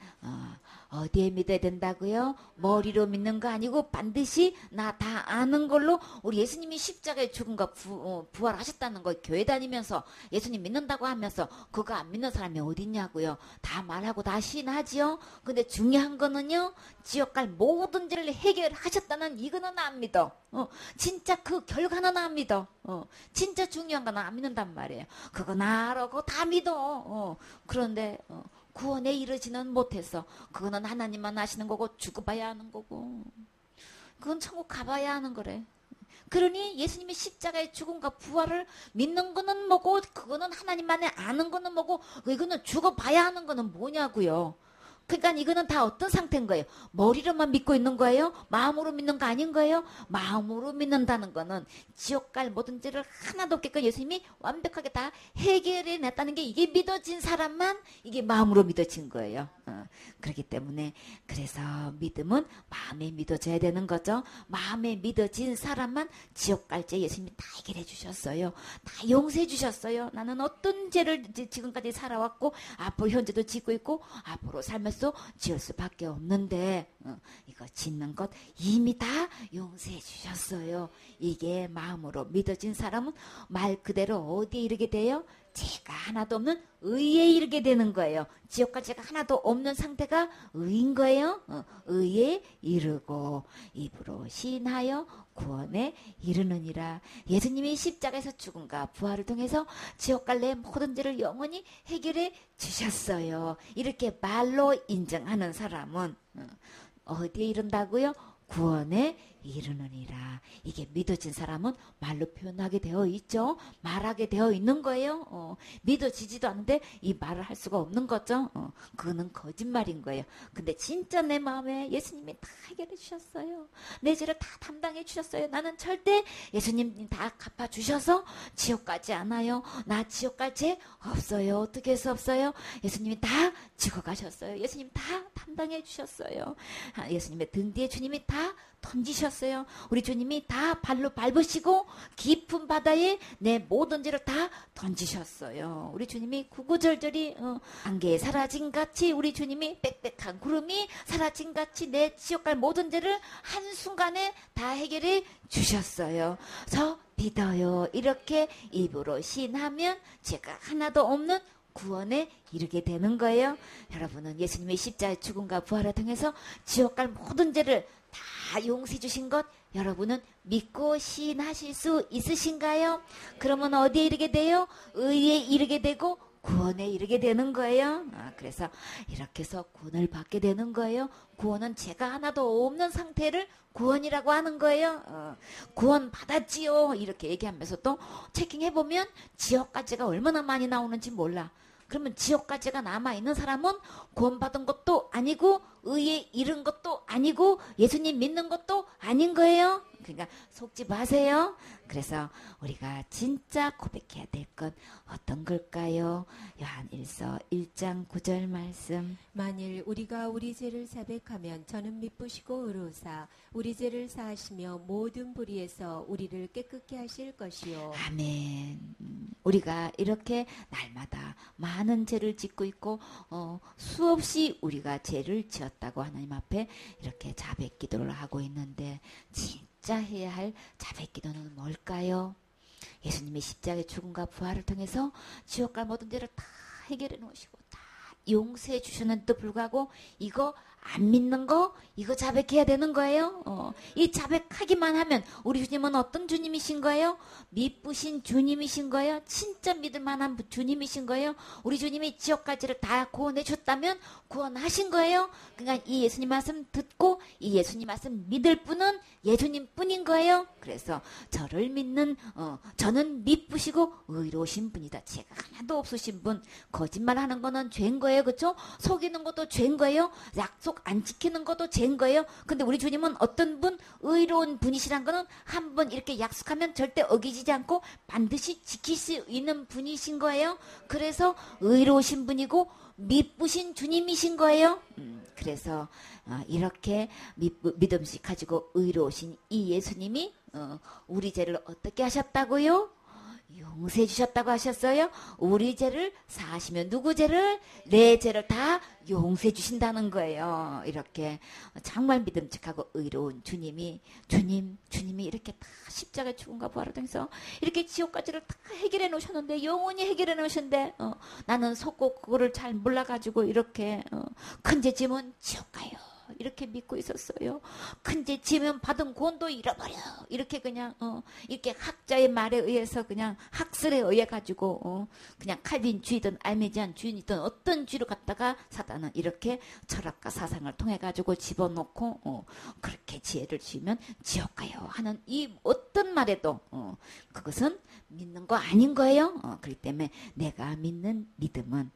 어디에 믿어야 된다고요? 머리로 믿는 거 아니고 반드시 나 다 아는 걸로. 우리 예수님이 십자가에 죽음과 부활하셨다는 거 교회 다니면서 예수님 믿는다고 하면서 그거 안 믿는 사람이 어딨냐고요. 다 말하고 다 시인하지요. 근데 중요한 거는요, 지옥 갈 모든 죄를 해결하셨다는 이거는 안 믿어. 진짜 그 결과는 안 믿어. 진짜 중요한 건 안 믿는단 말이에요. 그거 나 알아. 그거 다 믿어. 그런데 구원에 이르지는 못해서 그거는 하나님만 아시는 거고 죽어봐야 하는 거고 그건 천국 가봐야 하는 거래. 그러니 예수님의 십자가의 죽음과 부활을 믿는 거는 뭐고 그거는 하나님만이 아는 거는 뭐고 이거는 죽어봐야 하는 거는 뭐냐고요. 그러니까 이거는 다 어떤 상태인 거예요? 머리로만 믿고 있는 거예요? 마음으로 믿는 거 아닌 거예요? 마음으로 믿는다는 거는 지옥 갈 모든 죄를 하나도 없게끔 예수님이 완벽하게 다 해결해 냈다는 게 이게 믿어진 사람만 이게 마음으로 믿어진 거예요. 그렇기 때문에 그래서 믿음은 마음에 믿어져야 되는 거죠. 마음에 믿어진 사람만 지옥 갈 죄 예수님이 다 해결해 주셨어요. 다 용서해 주셨어요. 나는 어떤 죄를 지금까지 살아왔고 앞으로 현재도 짓고 있고 앞으로 살면서 지을 수밖에 없는데 이거 짓는 것 이미 다 용서해 주셨어요. 이게 마음으로 믿어진 사람은 말 그대로 어디에 이르게 돼요? 죄가 하나도 없는 의에 이르게 되는 거예요. 지옥과 죄가 하나도 없는 상태가 의인 거예요. 의에 이르고 입으로 시인하여 구원에 이르느니라. 예수님이 십자가에서 죽음과 부활을 통해서 지옥 갈 내 모든 죄를 영원히 해결해 주셨어요. 이렇게 말로 인정하는 사람은 어디에 이른다고요? 구원에 이르느니라. 이게 믿어진 사람은 말로 표현하게 되어 있죠. 말하게 되어 있는 거예요. 믿어지지도 않는데 이 말을 할 수가 없는 거죠. 그거는 거짓말인 거예요. 근데 진짜 내 마음에 예수님이 다 해결해 주셨어요. 내 죄를 다 담당해 주셨어요. 나는 절대 예수님 다 갚아 주셔서 지옥 가지 않아요. 나 지옥 갈 죄 없어요. 어떻게 해서 없어요? 예수님이 다 지고 가셨어요. 예수님 다 담당해 주셨어요. 예수님의 등 뒤에 주님이 다 던지셨어요. 우리 주님이 다 발로 밟으시고 깊은 바다에 내 모든 죄를 다 던지셨어요. 우리 주님이 구구절절히 안개에 사라진 같이 우리 주님이 빽빽한 구름이 사라진 같이 내 지옥 갈 모든 죄를 한순간에 다 해결해 주셨어요. 저 믿어요. 이렇게 입으로 시인하면 죄가 하나도 없는 구원에 이르게 되는 거예요. 여러분은 예수님의 십자가의 죽음과 부활을 통해서 지옥 갈 모든 죄를 다 용서해 주신 것 여러분은 믿고 시인하실 수 있으신가요? 그러면 어디에 이르게 돼요? 의에 이르게 되고 구원에 이르게 되는 거예요. 그래서 이렇게 해서 구원을 받게 되는 거예요. 구원은 죄가 하나도 없는 상태를 구원이라고 하는 거예요. 구원 받았지요. 이렇게 얘기하면서 또 체킹해보면 지옥까지가 얼마나 많이 나오는지 몰라. 그러면 지옥까지가 남아있는 사람은 구원받은 것도 아니고 의에 이른 것도 아니고 예수님 믿는 것도 아닌 거예요. 그러니까 속지 마세요. 그래서 우리가 진짜 고백해야 될 건 어떤 걸까요? 요한일서 1장 9절 말씀. 만일 우리가 우리 죄를 자백하면 저는 미쁘시고 의로우사 우리 죄를 사하시며 모든 불의에서 우리를 깨끗게 하실 것이요. 아멘. 우리가 이렇게 날마다 많은 죄를 짓고 있고 수없이 우리가 죄를 지었다고 하나님 앞에 이렇게 자백 기도를 하고 있는데 진짜 해야 할 자백 기도는 뭘까요? 예수님의 십자가의 죽음과 부활을 통해서 지옥 갈 모든 죄를 다 해결해 놓으시고 다 용서해 주셨는데도 불구하고 이거 안 믿는 거 이거 자백해야 되는 거예요. 이 자백하기만 하면 우리 주님은 어떤 주님이신 거예요? 미쁘신 주님이신 거예요? 진짜 믿을 만한 주님이신 거예요? 우리 주님이 지옥까지를 다 구원해 줬다면 구원하신 거예요? 그러니까 이 예수님 말씀 듣고 이 예수님 말씀 믿을 분은 예수님 뿐인 거예요. 그래서 저를 믿는 저는 미쁘시고 의로우신 분이다. 죄가 하나도 없으신 분. 거짓말하는 거는 죄인 거예요. 그렇죠? 속이는 것도 죄인 거예요. 약속 안 지키는 것도 죄인 거예요. 근데 우리 주님은 어떤 분 의로운 분이시란 거는 한 번 이렇게 약속하면 절대 어기지 않고 반드시 지킬 수 있는 분이신 거예요. 그래서 의로우신 분이고 미쁘신 주님이신 거예요. 그래서 이렇게 믿음씩 가지고 의로우신 이 예수님이 우리 죄를 어떻게 하셨다고요? 용서해 주셨다고 하셨어요. 우리 죄를 사하시면 누구 죄를? 내 죄를 다 용서해 주신다는 거예요. 이렇게 정말 믿음직하고 의로운 주님이 이렇게 다 십자가의 죽음과 부활을 통해서 이렇게 지옥까지를 다 해결해 놓으셨는데, 영원히 해결해 놓으셨는데 나는 속고 그거를 잘 몰라가지고 이렇게 큰 죄 지면 지옥 가요. 이렇게 믿고 있었어요. 큰 죄 지면 받은 구원도 잃어버려. 이렇게 그냥 이렇게 학자의 말에 의해서 그냥 학설에 의해 가지고 그냥 칼빈주의든 알메지안 주의든 어떤 주의로 갔다가 사단은 이렇게 철학과 사상을 통해 가지고 집어넣고 그렇게 지혜를 지으면 지옥 가요 하는 이 어떤 말에도 그것은 믿는 거 아닌 거예요. 그렇기 때문에 내가 믿는 믿음은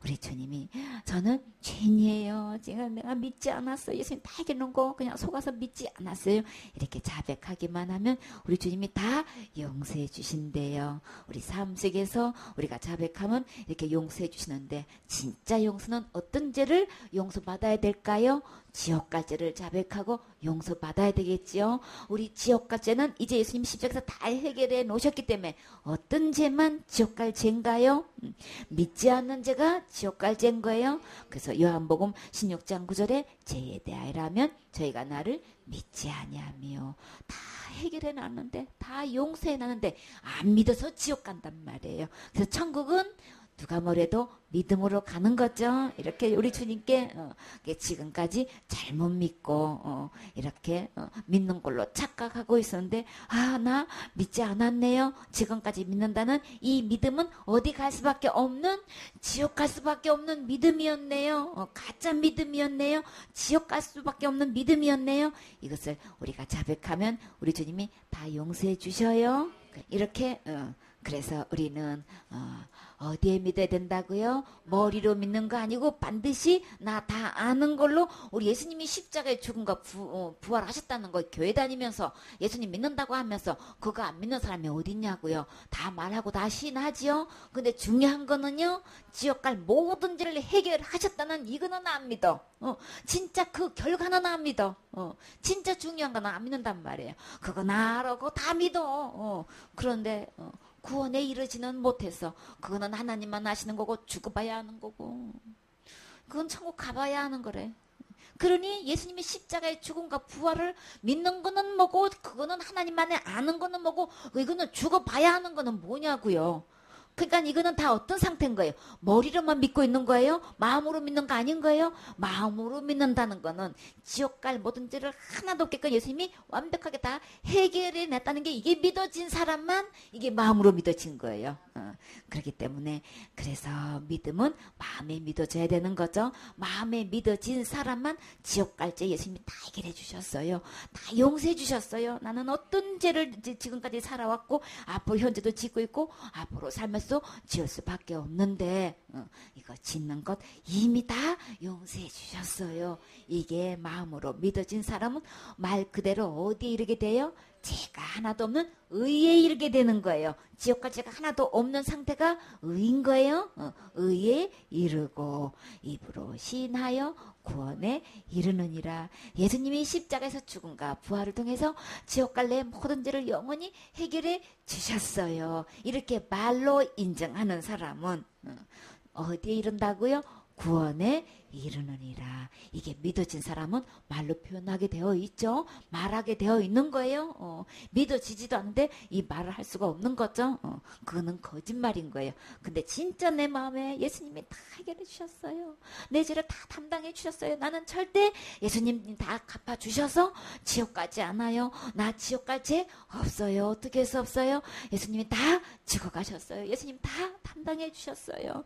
우리 주님이 저는 죄인이에요. 내가 믿지 않았어요. 예수님 다 해결놓은 거 그냥 속아서 믿지 않았어요. 이렇게 자백하기만 하면 우리 주님이 다 용서해 주신대요. 우리 삶 속에서 우리가 자백하면 이렇게 용서해 주시는데, 진짜 용서는 어떤 죄를 용서받아야 될까요? 지옥갈 죄를 자백하고 용서받아야 되겠지요. 우리 지옥갈 죄는 이제 예수님 십자가에서 다 해결해 놓으셨기 때문에 어떤 죄만 지옥갈 죄인가요? 믿지 않는 죄가 지옥갈 죄인 거예요. 그래서 요한복음 16장 9절에 죄에 대하여라면 저희가 나를 믿지 아니하며, 다 해결해 놨는데, 다 용서해 놨는데 안 믿어서 지옥 간단 말이에요. 그래서 천국은 누가 뭐래도 믿음으로 가는 거죠. 이렇게 우리 주님께 지금까지 잘못 믿고 이렇게 믿는 걸로 착각하고 있었는데, 나 믿지 않았네요. 지금까지 믿는다는 이 믿음은 어디 갈 수밖에 없는, 지옥 갈 수밖에 없는 믿음이었네요. 가짜 믿음이었네요. 지옥 갈 수밖에 없는 믿음이었네요. 이것을 우리가 자백하면 우리 주님이 다 용서해 주셔요. 이렇게 그래서 우리는 어디에 믿어야 된다고요? 머리로 믿는 거 아니고 반드시 나 다 아는 걸로, 우리 예수님이 십자가의 죽음과 부활하셨다는 거 교회 다니면서 예수님 믿는다고 하면서 그거 안 믿는 사람이 어딨냐고요. 다 말하고 다 시인하지요. 근데 중요한 거는요, 지옥 갈 모든 죄를 해결하셨다는 이거는 안 믿어. 진짜 그 결과는 안 믿어. 진짜 중요한 거는 안 믿는단 말이에요. 그거 나라고 다 믿어. 그런데 구원에 이르지는 못해서 그거는 하나님만 아시는 거고 죽어봐야 하는 거고, 그건 천국 가봐야 하는 거래. 그러니 예수님이 십자가의 죽음과 부활을 믿는 거는 뭐고, 그거는 하나님만이 아는 거는 뭐고, 이거는 죽어봐야 하는 거는 뭐냐고요. 그러니까 이거는 다 어떤 상태인 거예요? 머리로만 믿고 있는 거예요? 마음으로 믿는 거 아닌 거예요? 마음으로 믿는다는 거는 지옥 갈 모든 죄를 하나도 없게끔 예수님이 완벽하게 다 해결해 냈다는 게, 이게 믿어진 사람만 이게 마음으로 믿어진 거예요. 그렇기 때문에 그래서 믿음은 마음에 믿어져야 되는 거죠. 마음에 믿어진 사람만 지옥 갈 죄 예수님이 다 해결해 주셨어요. 다 용서해 주셨어요. 나는 어떤 죄를 지금까지 살아왔고 앞으로 현재도 짓고 있고 앞으로 살면서 지을 수밖에 없는데 이거 짓는 것 이미 다 용서해 주셨어요. 이게 마음으로 믿어진 사람은 말 그대로 어디에 이르게 돼요? 죄가 하나도 없는 의에 이르게 되는 거예요. 지옥과 죄가 하나도 없는 상태가 의인 거예요. 의에 이르고 입으로 시인하여 구원에 이르느니라. 예수님이 십자가에서 죽음과 부활을 통해서 지옥 갈래 모든 죄를 영원히 해결해 주셨어요. 이렇게 말로 인정하는 사람은 어디에 이른다고요? 구원에 이르느니라. 이게 믿어진 사람은 말로 표현하게 되어 있죠. 말하게 되어 있는 거예요. 믿어지지도 않는데 이 말을 할 수가 없는 거죠. 그거는 거짓말인 거예요. 근데 진짜 내 마음에 예수님이 다 해결해 주셨어요. 내 죄를 다 담당해 주셨어요. 나는 절대 예수님이 다 갚아주셔서 지옥 가지 않아요. 나 지옥 갈 죄 없어요. 어떻게 해서 없어요? 예수님이 다 죽어가셨어요. 예수님 다 담당해 주셨어요.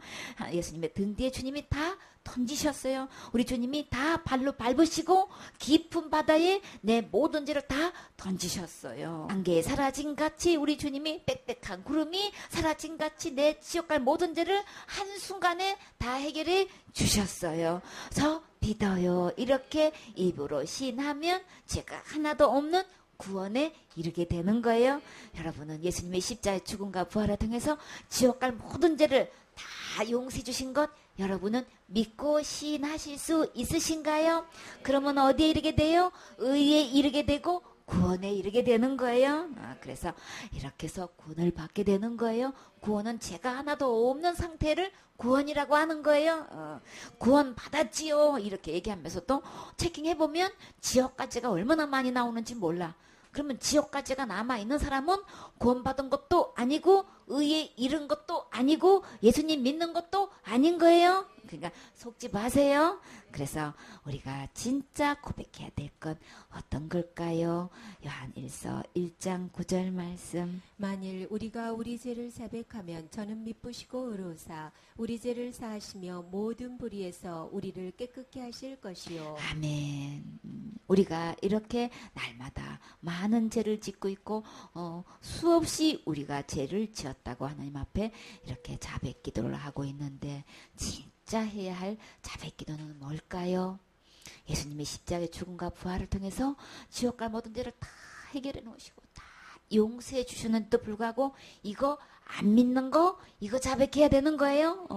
예수님의 등 뒤에 주님이 다 던지셨어요. 우리 주님이 다 발로 밟으시고 깊은 바다에 내 모든 죄를 다 던지셨어요. 안개에 사라진 같이 우리 주님이 빽빽한 구름이 사라진 같이 내 지옥 갈 모든 죄를 한순간에 다 해결해 주셨어요. 저 믿어요. 이렇게 입으로 시인하면 죄가 하나도 없는 구원에 이르게 되는 거예요. 여러분은 예수님의 십자가의 죽음과 부활을 통해서 지옥 갈 모든 죄를 다 용서해 주신 것 여러분은 믿고 시인하실 수 있으신가요? 그러면 어디에 이르게 돼요? 의에 이르게 되고 구원에 이르게 되는 거예요. 그래서 이렇게 해서 구원을 받게 되는 거예요. 구원은 죄가 하나도 없는 상태를 구원이라고 하는 거예요. 구원 받았지요. 이렇게 얘기하면서 또 체킹해보면 지옥까지가 얼마나 많이 나오는지 몰라. 그러면 지옥까지가 남아있는 사람은 구원받은 것도 아니고 의에 이른 것도 아니고 예수님 믿는 것도 아닌 거예요. 그러니까 속지 마세요. 그래서 우리가 진짜 고백해야 될 건 어떤 걸까요? 요한일서 1장 9절 말씀. 만일 우리가 우리 죄를 자백하면 저는 미쁘시고 의로우사 우리 죄를 사하시며 모든 불의에서 우리를 깨끗게 하실 것이요. 아멘. 우리가 이렇게 날마다 많은 죄를 짓고 있고 수없이 우리가 죄를 지었다고 하나님 앞에 이렇게 자백 기도를 하고 있는데 진짜 해야 할 자백 기도는 뭘까요? 예수님이 십자가의 죽음과 부활을 통해서 지옥과 모든 죄를 다 해결해 놓으시고 다 용서해 주시는데도 불구하고 이거 안 믿는 거 이거 자백해야 되는 거예요.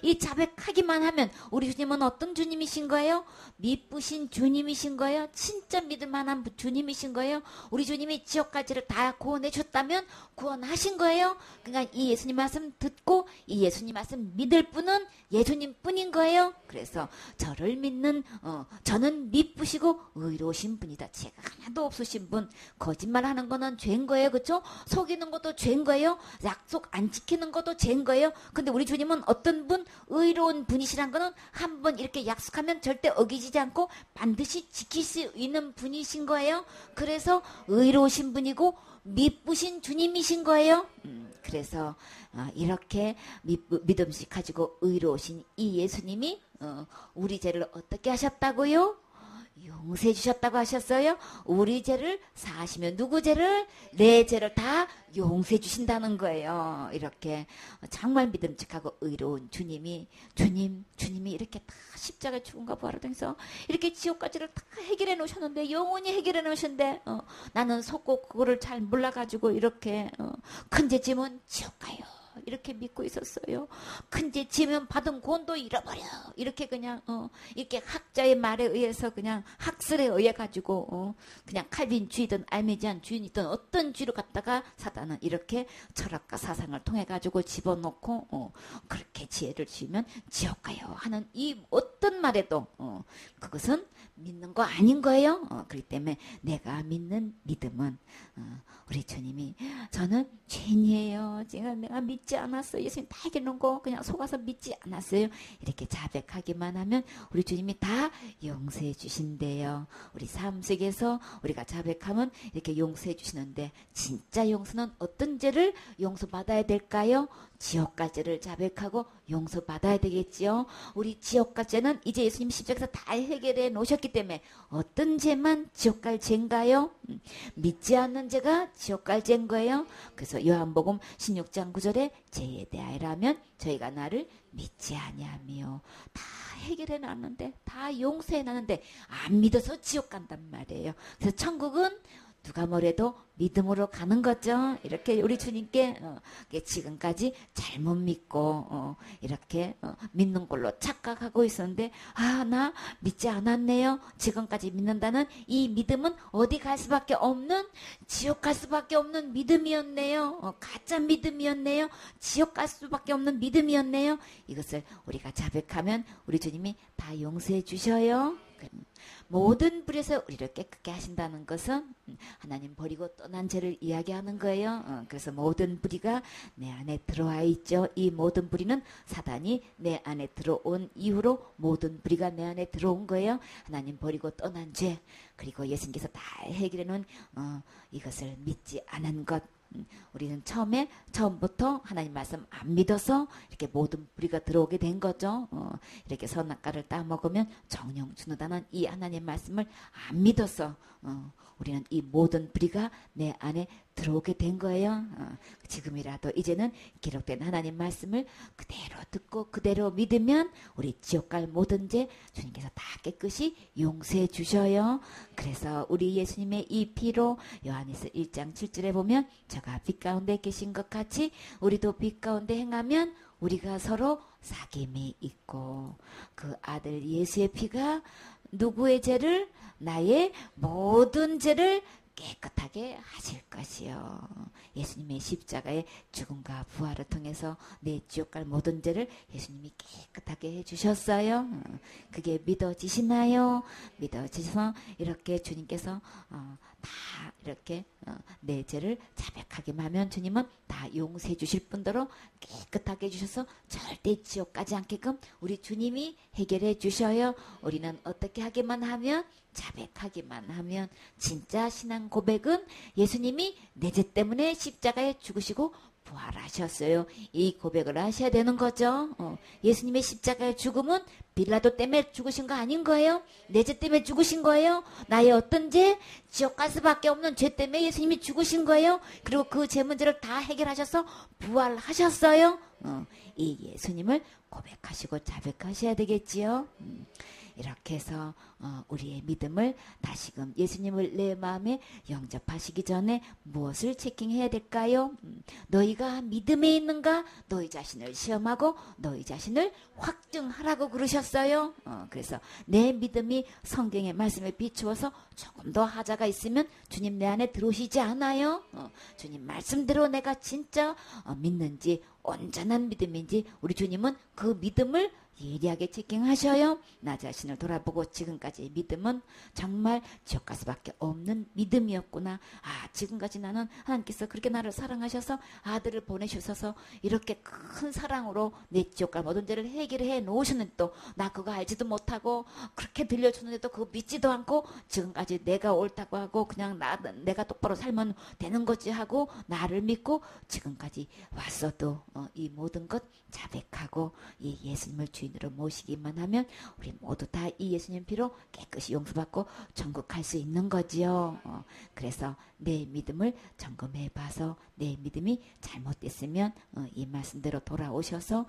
이 자백하기만 하면 우리 주님은 어떤 주님이신 거예요? 미쁘신 주님이신 거예요? 진짜 믿을 만한 주님이신 거예요? 우리 주님이 지옥까지를 다 구원해 줬다면 구원하신 거예요? 그러니까 이 예수님 말씀 듣고 이 예수님 말씀 믿을 분은 예수님 뿐인 거예요. 그래서 저를 믿는 저는 미쁘시고 의로우신 분이다. 죄가 하나도 없으신 분. 거짓말하는 거는 죄인 거예요. 그렇죠? 속이는 것도 죄인 거예요. 약속 안 지키는 것도 죄인 거예요. 근데 우리 주님은 어떤 분? 의로운 분이시란 거는 한 번 이렇게 약속하면 절대 어기지 않고 반드시 지킬 수 있는 분이신 거예요. 그래서 의로우신 분이고 미쁘신 주님이신 거예요. 그래서 이렇게 믿음씩 가지고 의로우신 이 예수님이 우리 죄를 어떻게 하셨다고요? 용서해 주셨다고 하셨어요. 우리 죄를 사하시면 누구 죄를? 내 죄를 다 용서해 주신다는 거예요. 이렇게 정말 믿음직하고 의로운 주님이 이렇게 다 십자가의 죽음과 부활을 통해서 이렇게 지옥까지를 다 해결해 놓으셨는데 영원히 해결해 놓으셨는데 나는 속고 그거를 잘 몰라가지고 이렇게 큰 죄 지면 지옥 가요. 이렇게 믿고 있었어요. 큰 죄 지면 받은 구원도 잃어버려. 이렇게 그냥 이렇게 학자의 말에 의해서 그냥 학설에 의해 가지고 그냥 칼빈주의든 알미지안 주의든 어떤 주의로 갖다가 사단은 이렇게 철학과 사상을 통해 가지고 집어넣고 그렇게 지혜를 지으면 지옥 가요 하는 이 어떤 말에도 그것은 믿는 거 아닌 거예요. 그렇기 때문에 내가 믿는 믿음은 우리 주님이 저는 죄인이에요. 내가 믿지 않았어요. 예수님 다 해결놓은 거 그냥 속아서 믿지 않았어요. 이렇게 자백하기만 하면 우리 주님이 다 용서해 주신대요. 우리 삶 속에서 우리가 자백하면 이렇게 용서해 주시는데 진짜 용서는 어떤 죄를 용서받아야 될까요? 지옥갈 죄를 자백하고 용서받아야 되겠지요. 우리 지옥갈 죄는 이제 예수님 십자가에서 다 해결해 놓으셨기 때문에 어떤 죄만 지옥갈 죄인가요? 믿지 않는 죄가 지옥갈 죄인 거예요. 그래서 요한복음 16장 9절에 죄에 대하여라면 저희가 나를 믿지 아니하며 다 해결해 놨는데 다 용서해 놨는데 안 믿어서 지옥 간단 말이에요. 그래서 천국은 누가 뭐래도 믿음으로 가는 거죠. 이렇게 우리 주님께 지금까지 잘못 믿고 이렇게 믿는 걸로 착각하고 있었는데 나 믿지 않았네요. 지금까지 믿는다는 이 믿음은 어디 갈 수밖에 없는 지옥 갈 수밖에 없는 믿음이었네요. 가짜 믿음이었네요. 지옥 갈 수밖에 없는 믿음이었네요. 이것을 우리가 자백하면 우리 주님이 다 용서해 주셔요. 모든 불에서 우리를 깨끗게 하신다는 것은 하나님 버리고 떠난 죄를 이야기하는 거예요. 그래서 모든 불의가 내 안에 들어와 있죠. 이 모든 불의는 사단이 내 안에 들어온 이후로 모든 불의가 내 안에 들어온 거예요. 하나님 버리고 떠난 죄 그리고 예수님께서 다 해결해 놓은 이것을 믿지 않은 것 우리는 처음부터 하나님 말씀 안 믿어서 이렇게 모든 불의가 들어오게 된 거죠. 이렇게 선악과를 따먹으면 정령 죽는다는 이 하나님 말씀을 안 믿어서 우리는 이 모든 불의가 내 안에 들어오게 된 거예요. 지금이라도 이제는 기록된 하나님 말씀을 그대로 듣고 그대로 믿으면 우리 지옥 갈 모든 죄 주님께서 다 깨끗이 용서해 주셔요. 그래서 우리 예수님의 이 피로 요한일서 1장 7절에 보면 저가 빛 가운데 계신 것 같이 우리도 빛 가운데 행하면 우리가 서로 사귐이 있고 그 아들 예수의 피가 누구의 죄를 나의 모든 죄를 깨끗하게 하실 것이요. 예수님의 십자가의 죽음과 부활을 통해서 내 지옥 갈 모든 죄를 예수님이 깨끗하게 해주셨어요. 그게 믿어지시나요? 믿어지셔서 이렇게 주님께서 다 이렇게 내 죄를 자백하게 하면 주님은 다 용서해 주실 뿐더러 깨끗하게 해주셔서 절대 지옥 가지 않게끔 우리 주님이 해결해 주셔요. 우리는 어떻게 하기만 하면, 자백하기만 하면, 진짜 신앙 고백은 예수님이 내 죄 때문에 십자가에 죽으시고 부활하셨어요. 이 고백을 하셔야 되는 거죠. 예수님의 십자가의 죽음은 빌라도 때문에 죽으신 거 아닌 거예요? 내 죄 때문에 죽으신 거예요? 나의 어떤 죄? 지옥 갈 수밖에 없는 죄 때문에 예수님이 죽으신 거예요? 그리고 그 죄 문제를 다 해결하셔서 부활하셨어요? 이 예수님을 고백하시고 자백하셔야 되겠지요. 이렇게 해서 우리의 믿음을 다시금 예수님을 내 마음에 영접하시기 전에 무엇을 체킹해야 될까요? 너희가 믿음에 있는가? 너희 자신을 시험하고 너희 자신을 확증하라고 그러셨어요. 그래서 내 믿음이 성경의 말씀에 비추어서 조금 더 하자가 있으면 주님 내 안에 들어오시지 않아요? 주님 말씀대로 내가 진짜 믿는지 온전한 믿음인지 우리 주님은 그 믿음을 예리하게 체킹하셔요. 나 자신을 돌아보고 지금까지의 믿음은 정말 지옥 갈 수밖에 없는 믿음이었구나. 지금까지 나는 하나님께서 그렇게 나를 사랑하셔서 아들을 보내주셔서 이렇게 큰 사랑으로 내 지옥 갈 모든 죄를 해결해 놓으셨는데 또 나 그거 알지도 못하고 그렇게 들려주는데도 그거 믿지도 않고 지금까지 내가 옳다고 하고 그냥 내가 똑바로 살면 되는 거지 하고 나를 믿고 지금까지 왔어도 이 모든 것 자백하고 이 예수님을 주인으로 모시기만 하면 우리 모두 다 이 예수님 피로 깨끗이 용서받고 천국 갈 수 있는 거지요. 그래서 내 믿음을 점검해 봐서 내 믿음이 잘못됐으면 이 말씀대로 돌아오셔서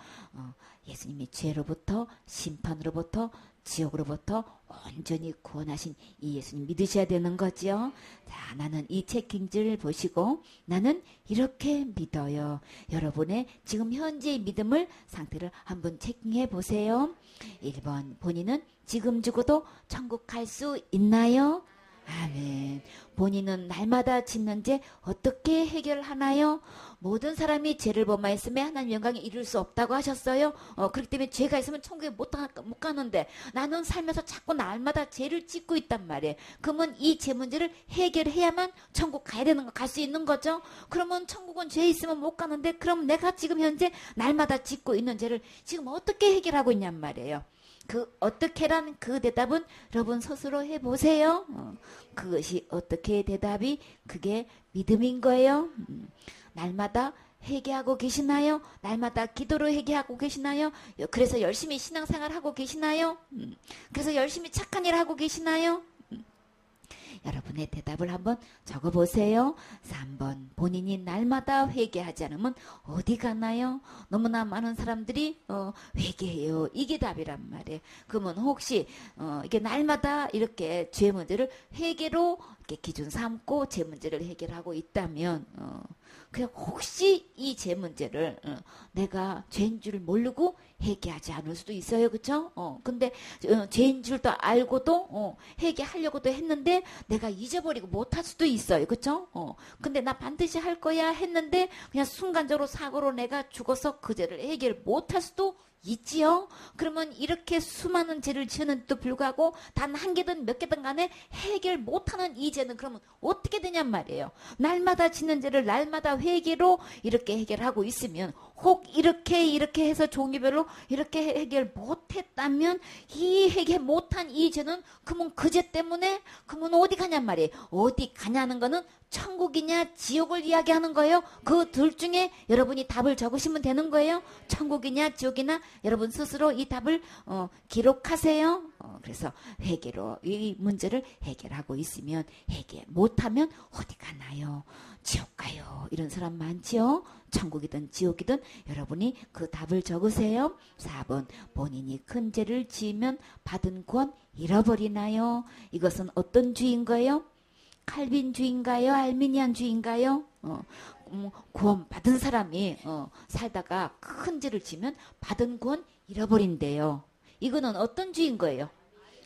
예수님이 죄로부터 심판으로부터 지옥으로부터 온전히 구원하신 이 예수님 믿으셔야 되는 거죠. 자, 나는 이 체킹지를 보시고 나는 이렇게 믿어요. 여러분의 지금 현재의 믿음을 상태를 한번 체킹해 보세요. 1번 본인은 지금 죽어도 천국 갈 수 있나요? 아멘. 본인은 날마다 짓는 죄 어떻게 해결하나요? 모든 사람이 죄를 범하였으면 하나님 영광에 이룰 수 없다고 하셨어요. 그렇기 때문에 죄가 있으면 천국에 못 가는데 나는 살면서 자꾸 날마다 죄를 짓고 있단 말이에요. 그러면 이 죄 문제를 해결해야만 천국 가야 되는 거, 갈 수 있는 거죠. 그러면 천국은 죄 있으면 못 가는데 그럼 내가 지금 현재 날마다 짓고 있는 죄를 지금 어떻게 해결하고 있냔 말이에요. 그 어떻게라는 그 대답은 여러분 스스로 해보세요. 그것이 어떻게 대답이 그게 믿음인 거예요. 날마다 회개하고 계시나요? 날마다 기도로 회개하고 계시나요? 그래서 열심히 신앙생활 하고 계시나요? 그래서 열심히 착한 일 하고 계시나요? 여러분의 대답을 한번 적어보세요. 3번 본인이 날마다 회개하지 않으면 어디 가나요? 너무나 많은 사람들이 회개해요. 이게 답이란 말이에요. 그러면 혹시 이게 날마다 이렇게 죄 문제를 회개로 이렇게 기준 삼고 죄 문제를 해결하고 있다면 그냥 혹시 이 죄 문제를 내가 죄인 줄 모르고 회개하지 않을 수도 있어요. 그쵸? 근데 죄인 줄도 알고도 회개하려고도 했는데 내가 잊어버리고 못할 수도 있어요. 그쵸? 근데 나 반드시 할 거야 했는데 그냥 순간적으로 사고로 내가 죽어서 그 죄를 해결 못할 수도 있지요. 그러면 이렇게 수많은 죄를 지었는데도 불구하고 단 한 개든 몇 개든 간에 해결 못하는 이 죄는 그러면 어떻게 되냔 말이에요. 날마다 짓는 죄를 날마다 회개로 이렇게 해결하고 있으면 혹 이렇게 해서 종류별로 이렇게 해결 못했다면 이 해결 못한 이 죄는 그러면 그 죄 때문에 그러면 어디 가냔 말이에요. 어디 가냐는 거는 천국이냐 지옥을 이야기하는 거예요. 그 둘 중에 여러분이 답을 적으시면 되는 거예요. 천국이냐 지옥이나 여러분 스스로 이 답을 기록하세요. 그래서 회개로 이 문제를 해결하고 있으면 해결 못하면 어디 가나요? 지옥 가요. 이런 사람 많지요. 천국이든 지옥이든 여러분이 그 답을 적으세요. 4번 본인이 큰 죄를 지으면 받은 구원 잃어버리나요? 이것은 어떤 주인가요? 칼빈주의인가요? 알미니안주의인가요? 구원 받은 사람이 살다가 큰 죄를 지면 받은 구원 잃어버린대요. 이거는 어떤 주인 거예요?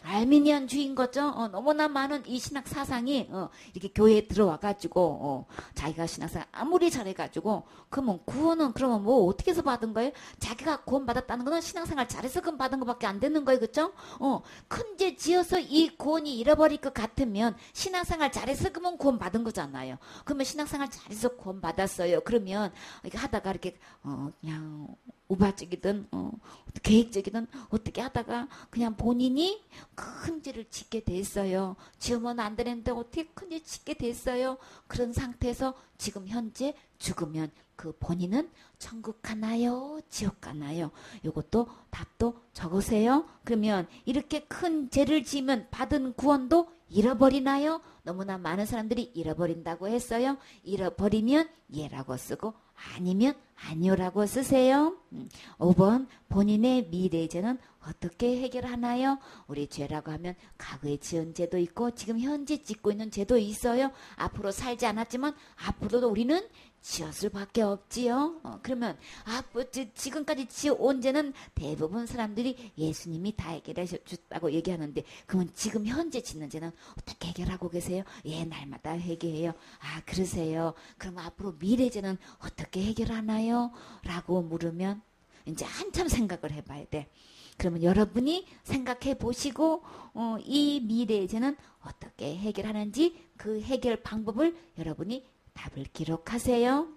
알미니안주의인 거죠. 너무나 많은 이 신학 사상이 이렇게 교회에 들어와가지고 자기가 신학생활 아무리 잘해가지고 그러면 구원은 그러면 뭐 어떻게 해서 받은 거예요? 자기가 구원 받았다는 거는 신학생활 잘해서 구원 받은 것밖에 안 되는 거예요, 그렇죠? 큰 죄 지어서 이 구원이 잃어버릴 것 같으면 신학생활 잘해서 그러면 구원 받은 거잖아요. 그러면 신학생활 잘해서 구원 받았어요. 그러면 이렇게 하다가 이렇게 그냥 우발적이든 계획적이든 어떻게 하다가 그냥 본인이 큰 죄를 짓게 됐어요. 지으면 안 되는데 어떻게 큰 죄 짓게 됐어요. 그런 상태에서 지금 현재 죽으면 그 본인은 천국 가나요? 지옥 가나요? 요것도 답도 적으세요. 그러면 이렇게 큰 죄를 지으면 받은 구원도 잃어버리나요? 너무나 많은 사람들이 잃어버린다고 했어요. 잃어버리면 예라고 쓰고 아니면 아니요라고 쓰세요. 5번 본인의 미래의 죄는 어떻게 해결하나요? 우리 죄라고 하면 과거에 지은 죄도 있고 지금 현재 짓고 있는 죄도 있어요. 앞으로 살지 않았지만 앞으로도 우리는 지었을 밖에 없지요. 그러면 지금까지 지어온 죄는 대부분 사람들이 예수님이 다 해결해 줬다고 얘기하는데 그러면 지금 현재 짓는 죄는 어떻게 해결하고 계세요? 예, 날마다 해결해요. 아, 그러세요. 그럼 앞으로 미래 죄는 어떻게 해결하나요? 라고 물으면 이제 한참 생각을 해봐야 돼. 그러면 여러분이 생각해 보시고 이 미래의 죄는 어떻게 해결하는지 그 해결 방법을 여러분이 답을 기록하세요.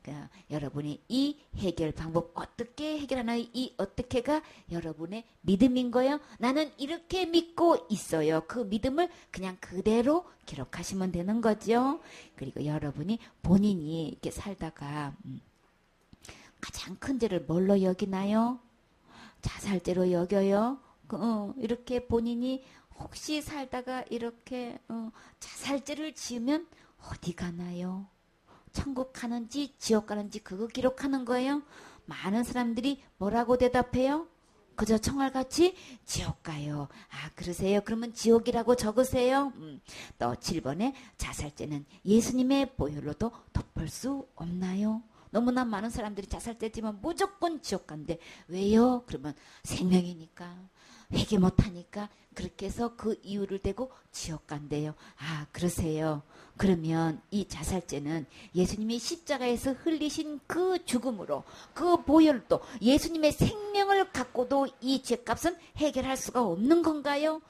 그러니까 여러분이 이 해결 방법 어떻게 해결하나요? 이 어떻게가 여러분의 믿음인 거예요. 나는 이렇게 믿고 있어요. 그 믿음을 그냥 그대로 기록하시면 되는 거죠. 그리고 여러분이 본인이 이렇게 살다가 가장 큰 죄를 뭘로 여기나요? 자살죄로 여겨요. 이렇게 본인이 혹시 살다가 이렇게 자살죄를 지으면 어디 가나요? 천국 가는지 지옥 가는지 그거 기록하는 거예요. 많은 사람들이 뭐라고 대답해요? 그저 청알같이 지옥 가요. 아, 그러세요? 그러면 지옥이라고 적으세요. 또 7번에 자살죄는 예수님의 보혈로도 덮을 수 없나요? 너무나 많은 사람들이 자살죄지만 무조건 지옥 간대. 왜요? 그러면 생명이니까, 회개 못하니까 그렇게 해서 그 이유를 대고 지옥 간대요. 아, 그러세요. 그러면 이 자살죄는 예수님이 십자가에서 흘리신 그 죽음으로 그 보혈도 예수님의 생명을 갖고도 이 죄값은 해결할 수가 없는 건가요?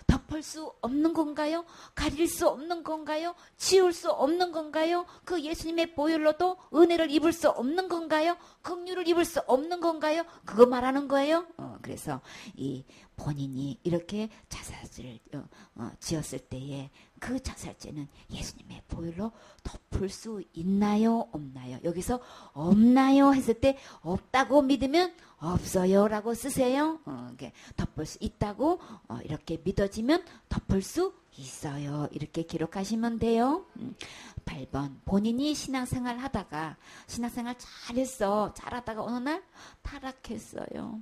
덮을 수 없는 건가요? 가릴 수 없는 건가요? 지울 수 없는 건가요? 그 예수님의 보혈로도 은혜를 입을 수 없는 건가요? 긍휼을 입을 수 없는 건가요? 그거 말하는 거예요. 그래서 이 본인이 이렇게 자살죄를 지었을 때에 그 자살죄는 예수님의 보혈로 덮을 수 있나요? 없나요? 여기서 없나요? 했을 때 없다고 믿으면 없어요 라고 쓰세요. 덮을 수 있다고 이렇게 믿어지면 덮을 수 있어요. 이렇게 기록하시면 돼요. 8번 본인이 신앙생활 하다가 신앙생활 잘하다가 어느 날 타락했어요.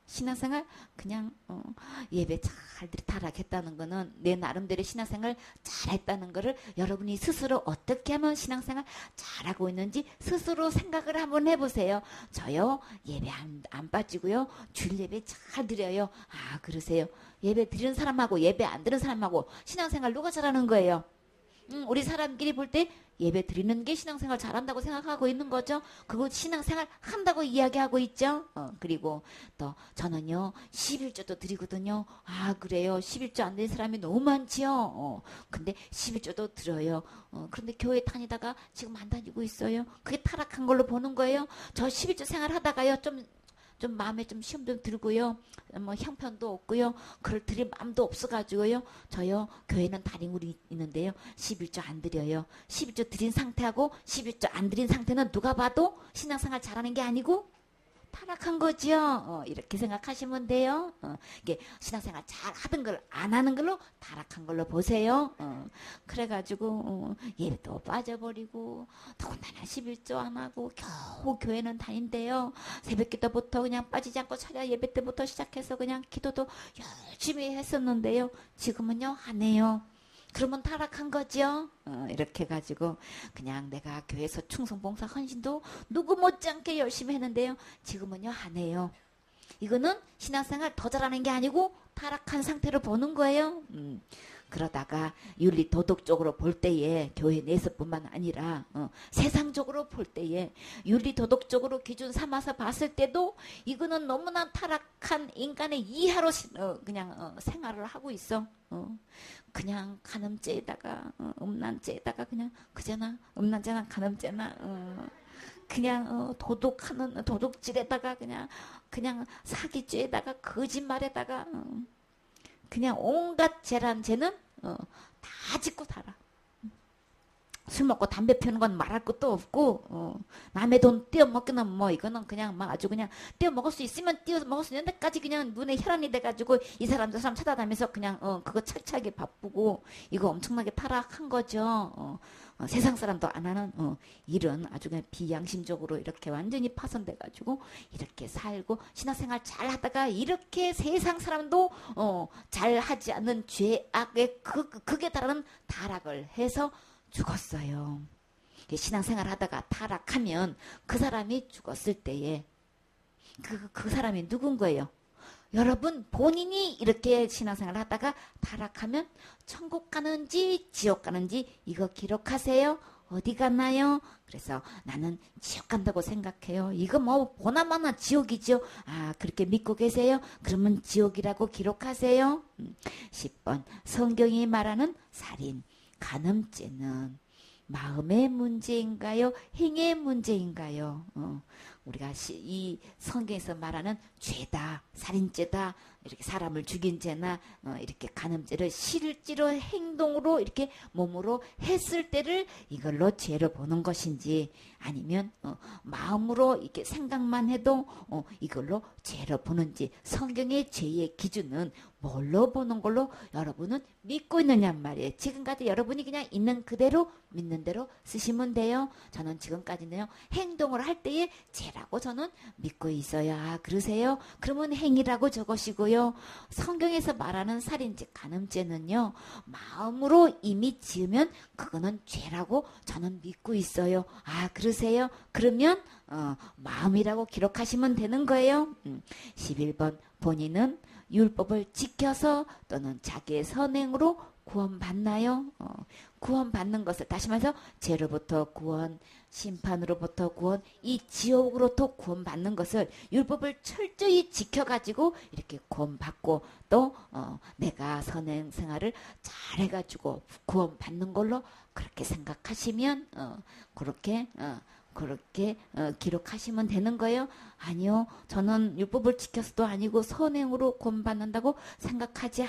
신앙생활 그냥 예배 잘들이 타락했다는 거는 내 나름대로 신앙생활 잘했다는 거를 여러분이 스스로 어떻게 하면 신앙생활 잘하고 있는지 스스로 생각을 한번 해보세요. 저요 예배 안 빠지고요 주일 예배 잘 드려요. 아, 그러세요. 예배 드리는 사람하고 예배 안 드리는 사람하고 신앙생활 누가 잘하는 거예요? 우리 사람끼리 볼 때 예배 드리는 게 신앙생활 잘한다고 생각하고 있는 거죠. 그거 신앙생활 한다고 이야기하고 있죠. 그리고 또 저는요 11조도 드리거든요. 아, 그래요. 11조 안 되는 사람이 너무 많지요. 근데 11조도 들어요. 그런데 교회 다니다가 지금 안 다니고 있어요. 그게 타락한 걸로 보는 거예요. 저 11조 생활 하다가요 좀 마음에 좀 시험 좀 들고요. 뭐 형편도 없고요. 그걸 드릴 마음도 없어가지고요. 저요 교회는 다니고 있는데요. 11조 안 드려요. 11조 드린 상태하고 11조 안 드린 상태는 누가 봐도 신앙생활 잘하는 게 아니고 타락한 거죠. 이렇게 생각하시면 돼요. 이게 신앙생활 잘 하던 걸 안 하는 걸로 타락한 걸로 보세요. 그래가지고 예배도 빠져버리고 더군다나 11조 안 하고 겨우 교회는 다닌대요. 새벽기도부터 그냥 빠지지 않고 차려 예배 때부터 시작해서 그냥 기도도 열심히 했었는데요. 지금은요 안 해요. 그러면 타락한 거죠. 이렇게 해가지고 그냥 내가 교회에서 충성봉사 헌신도 누구 못지않게 열심히 했는데요. 지금은요 안 해요. 이거는 신앙생활 더 잘하는 게 아니고 타락한 상태로 보는 거예요. 그러다가 윤리 도덕적으로 볼 때에 교회 내에서뿐만 아니라 세상적으로 볼 때에 윤리 도덕적으로 기준 삼아서 봤을 때도 이거는 너무나 타락한 인간의 이하로 그냥 생활을 하고 있어. 그냥 간음죄에다가 음란죄에다가 그냥 그잖아. 음란죄나 간음죄나 그냥 도둑질에다가 그냥 사기죄에다가 거짓말에다가 그냥 온갖 죄란 죄는 다 짓고 살아. 술 먹고 담배 피우는 건 말할 것도 없고 남의 돈 떼어먹기는 뭐 이거는 그냥 막 아주 그냥 떼어먹을 수 있으면 떼어먹을 수 있는 데까지 그냥 눈에 혈안이 돼가지고 이 사람 저 사람 찾아다니면서 그냥 그거 착착하게 바쁘고 이거 엄청나게 타락한 거죠. 세상 사람도 안 하는 일은 아주 그냥 비양심적으로 이렇게 완전히 파손돼가지고 이렇게 살고 신앙생활 잘 하다가 이렇게 세상 사람도 잘 하지 않는 죄악의 극에 달하는 타락을 해서 죽었어요. 신앙생활 하다가 타락하면 그 사람이 죽었을 때에 그 사람이 누군 거예요? 여러분 본인이 이렇게 신앙생활 하다가 타락하면 천국 가는지 지옥 가는지 이거 기록하세요. 어디 갔나요? 그래서 나는 지옥 간다고 생각해요. 이거 뭐 보나마나 지옥이죠. 아 그렇게 믿고 계세요? 그러면 지옥이라고 기록하세요. 10번 성경이 말하는 살인, 간음죄는 마음의 문제인가요? 행의 문제인가요? 우리가 이 성경에서 말하는 죄다, 살인죄다, 이렇게 사람을 죽인 죄나 이렇게 간음죄를 실제로 행동으로 이렇게 몸으로 했을 때를 이걸로 죄로 보는 것인지 아니면 마음으로 이렇게 생각만 해도 이걸로 죄로 보는지 성경의 죄의 기준은 뭘로 보는 걸로 여러분은 믿고 있느냐 말이에요. 지금까지 여러분이 그냥 있는 그대로 믿는 대로 쓰시면 돼요. 저는 지금까지는요. 행동을 할 때에 죄라고 저는 믿고 있어요. 아 그러세요? 그러면 행위라고 적으시고요. 성경에서 말하는 살인죄, 간음죄는요. 마음으로 이미 지으면 그거는 죄라고 저는 믿고 있어요. 아 그러세요? 그러면 마음이라고 기록하시면 되는 거예요. 11번 본인은 율법을 지켜서 또는 자기의 선행으로 구원받나요? 구원받는 것을 다시 말해서 죄로부터 구원, 심판으로부터 구원, 이 지옥으로부터 구원받는 것을 율법을 철저히 지켜가지고 이렇게 구원받고 또 내가 선행 생활을 잘해가지고 구원받는 걸로 그렇게 생각하시면 그렇게 기록하시면 되는 거예요. 아니요. 저는 율법을 지켜서도 아니고 선행으로 구원받는다고 생각하지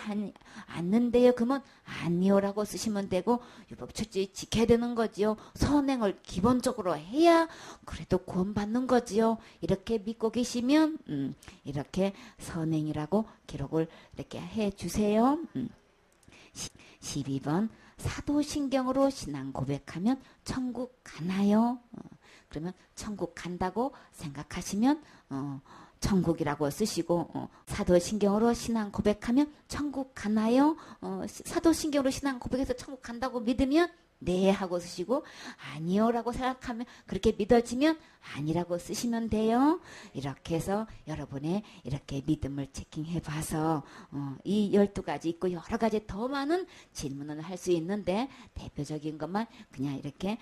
않는데요. 그러면 아니요라고 쓰시면 되고 율법 철저히 지켜야 되는 거지요. 선행을 기본적으로 해야 그래도 구원받는 거지요. 이렇게 믿고 계시면 이렇게 선행이라고 기록을 이렇게 해주세요. 12번 사도신경으로 신앙 고백하면 천국 가나요? 그러면 천국 간다고 생각하시면 천국이라고 쓰시고 사도신경으로 신앙 고백하면 천국 가나요? 사도신경으로 신앙 고백해서 천국 간다고 믿으면 네 하고 쓰시고 아니요 라고 생각하면 그렇게 믿어지면 아니라고 쓰시면 돼요. 이렇게 해서 여러분의 이렇게 믿음을 체킹해 봐서 이 12가지 있고 여러 가지 더 많은 질문을 할 수 있는데 대표적인 것만 그냥 이렇게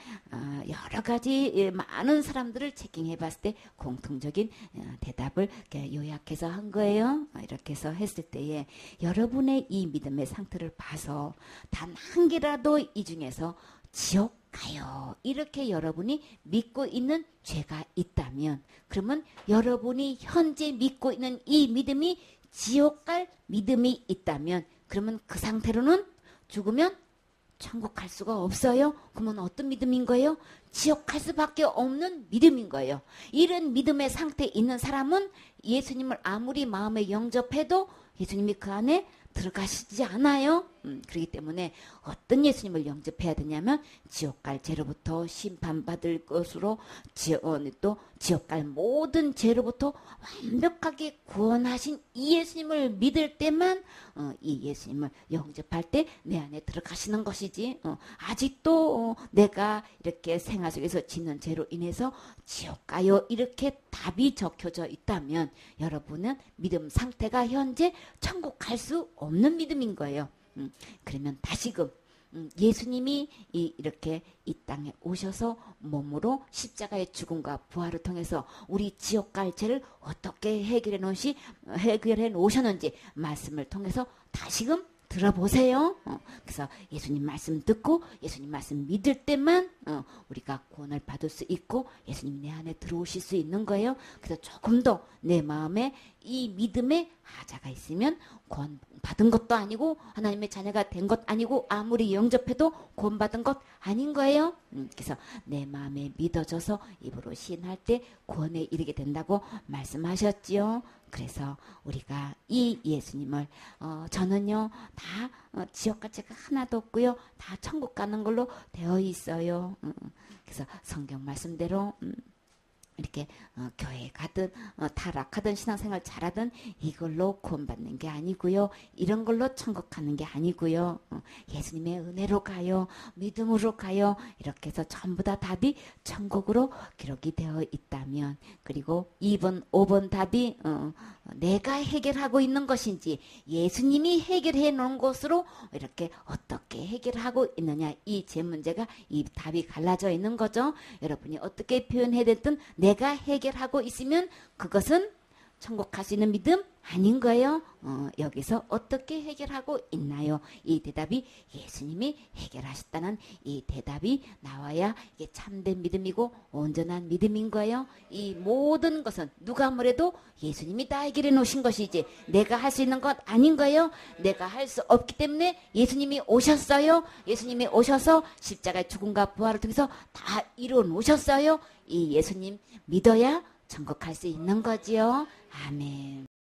여러 가지 많은 사람들을 체킹해 봤을 때 공통적인 대답을 요약해서 한 거예요. 이렇게 해서 했을 때에 여러분의 이 믿음의 상태를 봐서 단 한 개라도 이 중에서 지옥 가요. 이렇게 여러분이 믿고 있는 죄가 있다면 그러면 여러분이 현재 믿고 있는 이 믿음이 지옥 갈 믿음이 있다면 그러면 그 상태로는 죽으면 천국 갈 수가 없어요. 그러면 어떤 믿음인 거예요? 지옥 갈 수밖에 없는 믿음인 거예요. 이런 믿음의 상태에 있는 사람은 예수님을 아무리 마음에 영접해도 예수님이 그 안에 들어가시지 않아요. 그렇기 때문에 어떤 예수님을 영접해야 되냐면 지옥 갈 죄로부터 심판받을 것으로 또 지옥 갈 모든 죄로부터 완벽하게 구원하신 이 예수님을 믿을 때만 이 예수님을 영접할 때 내 안에 들어가시는 것이지 아직도 내가 이렇게 생활 속에서 짓는 죄로 인해서 지옥 가요 이렇게 답이 적혀져 있다면 여러분은 믿음 상태가 현재 천국 갈 수 없는 믿음인 거예요. 그러면 다시금 예수님이 이렇게 이 땅에 오셔서 몸으로 십자가의 죽음과 부활을 통해서 우리 지옥 갈 죄를 어떻게 해결해 놓으셨는지 말씀을 통해서 다시금 들어보세요. 그래서 예수님 말씀 듣고 예수님 말씀 믿을 때만 우리가 구원을 받을 수 있고 예수님 내 안에 들어오실 수 있는 거예요. 그래서 조금 더 내 마음에 이 믿음의 하자가 있으면 구원 받은 것도 아니고 하나님의 자녀가 된 것 아니고 아무리 영접해도 구원 받은 것 아닌 거예요. 그래서 내 마음에 믿어져서 입으로 시인할 때 구원에 이르게 된다고 말씀하셨지요. 그래서 우리가 이 예수님을 저는요 다 지옥 갈 죄가 하나도 없고요 다 천국 가는 걸로 되어 있어요. 그래서 성경 말씀대로 이렇게 교회에 가든 타락하든 신앙생활 잘하든 이걸로 구원받는 게 아니고요. 이런 걸로 천국 가는 게 아니고요. 예수님의 은혜로 가요. 믿음으로 가요. 이렇게 해서 전부 다 답이 천국으로 기록이 되어 있다면 그리고 2번, 5번 답이 내가 해결하고 있는 것인지 예수님이 해결해 놓은 것으로 이렇게 어떻게 해결하고 있느냐 이 제 문제가 이 답이 갈라져 있는 거죠. 여러분이 어떻게 표현해야 됐든 내가 해결하고 있으면 그것은 천국 갈 수 있는 믿음 아닌 거예요. 여기서 어떻게 해결하고 있나요? 이 대답이 예수님이 해결하셨다는 이 대답이 나와야 이게 참된 믿음이고 온전한 믿음인 거예요. 이 모든 것은 누가 뭐래도 예수님이 다 해결해 놓으신 것이지 내가 할 수 있는 것 아닌 거예요. 내가 할 수 없기 때문에 예수님이 오셨어요. 예수님이 오셔서 십자가의 죽음과 부활을 통해서 다 이루어 놓으셨어요. 이 예수님 믿어야 천국 갈 수 있는 거지요. 아멘.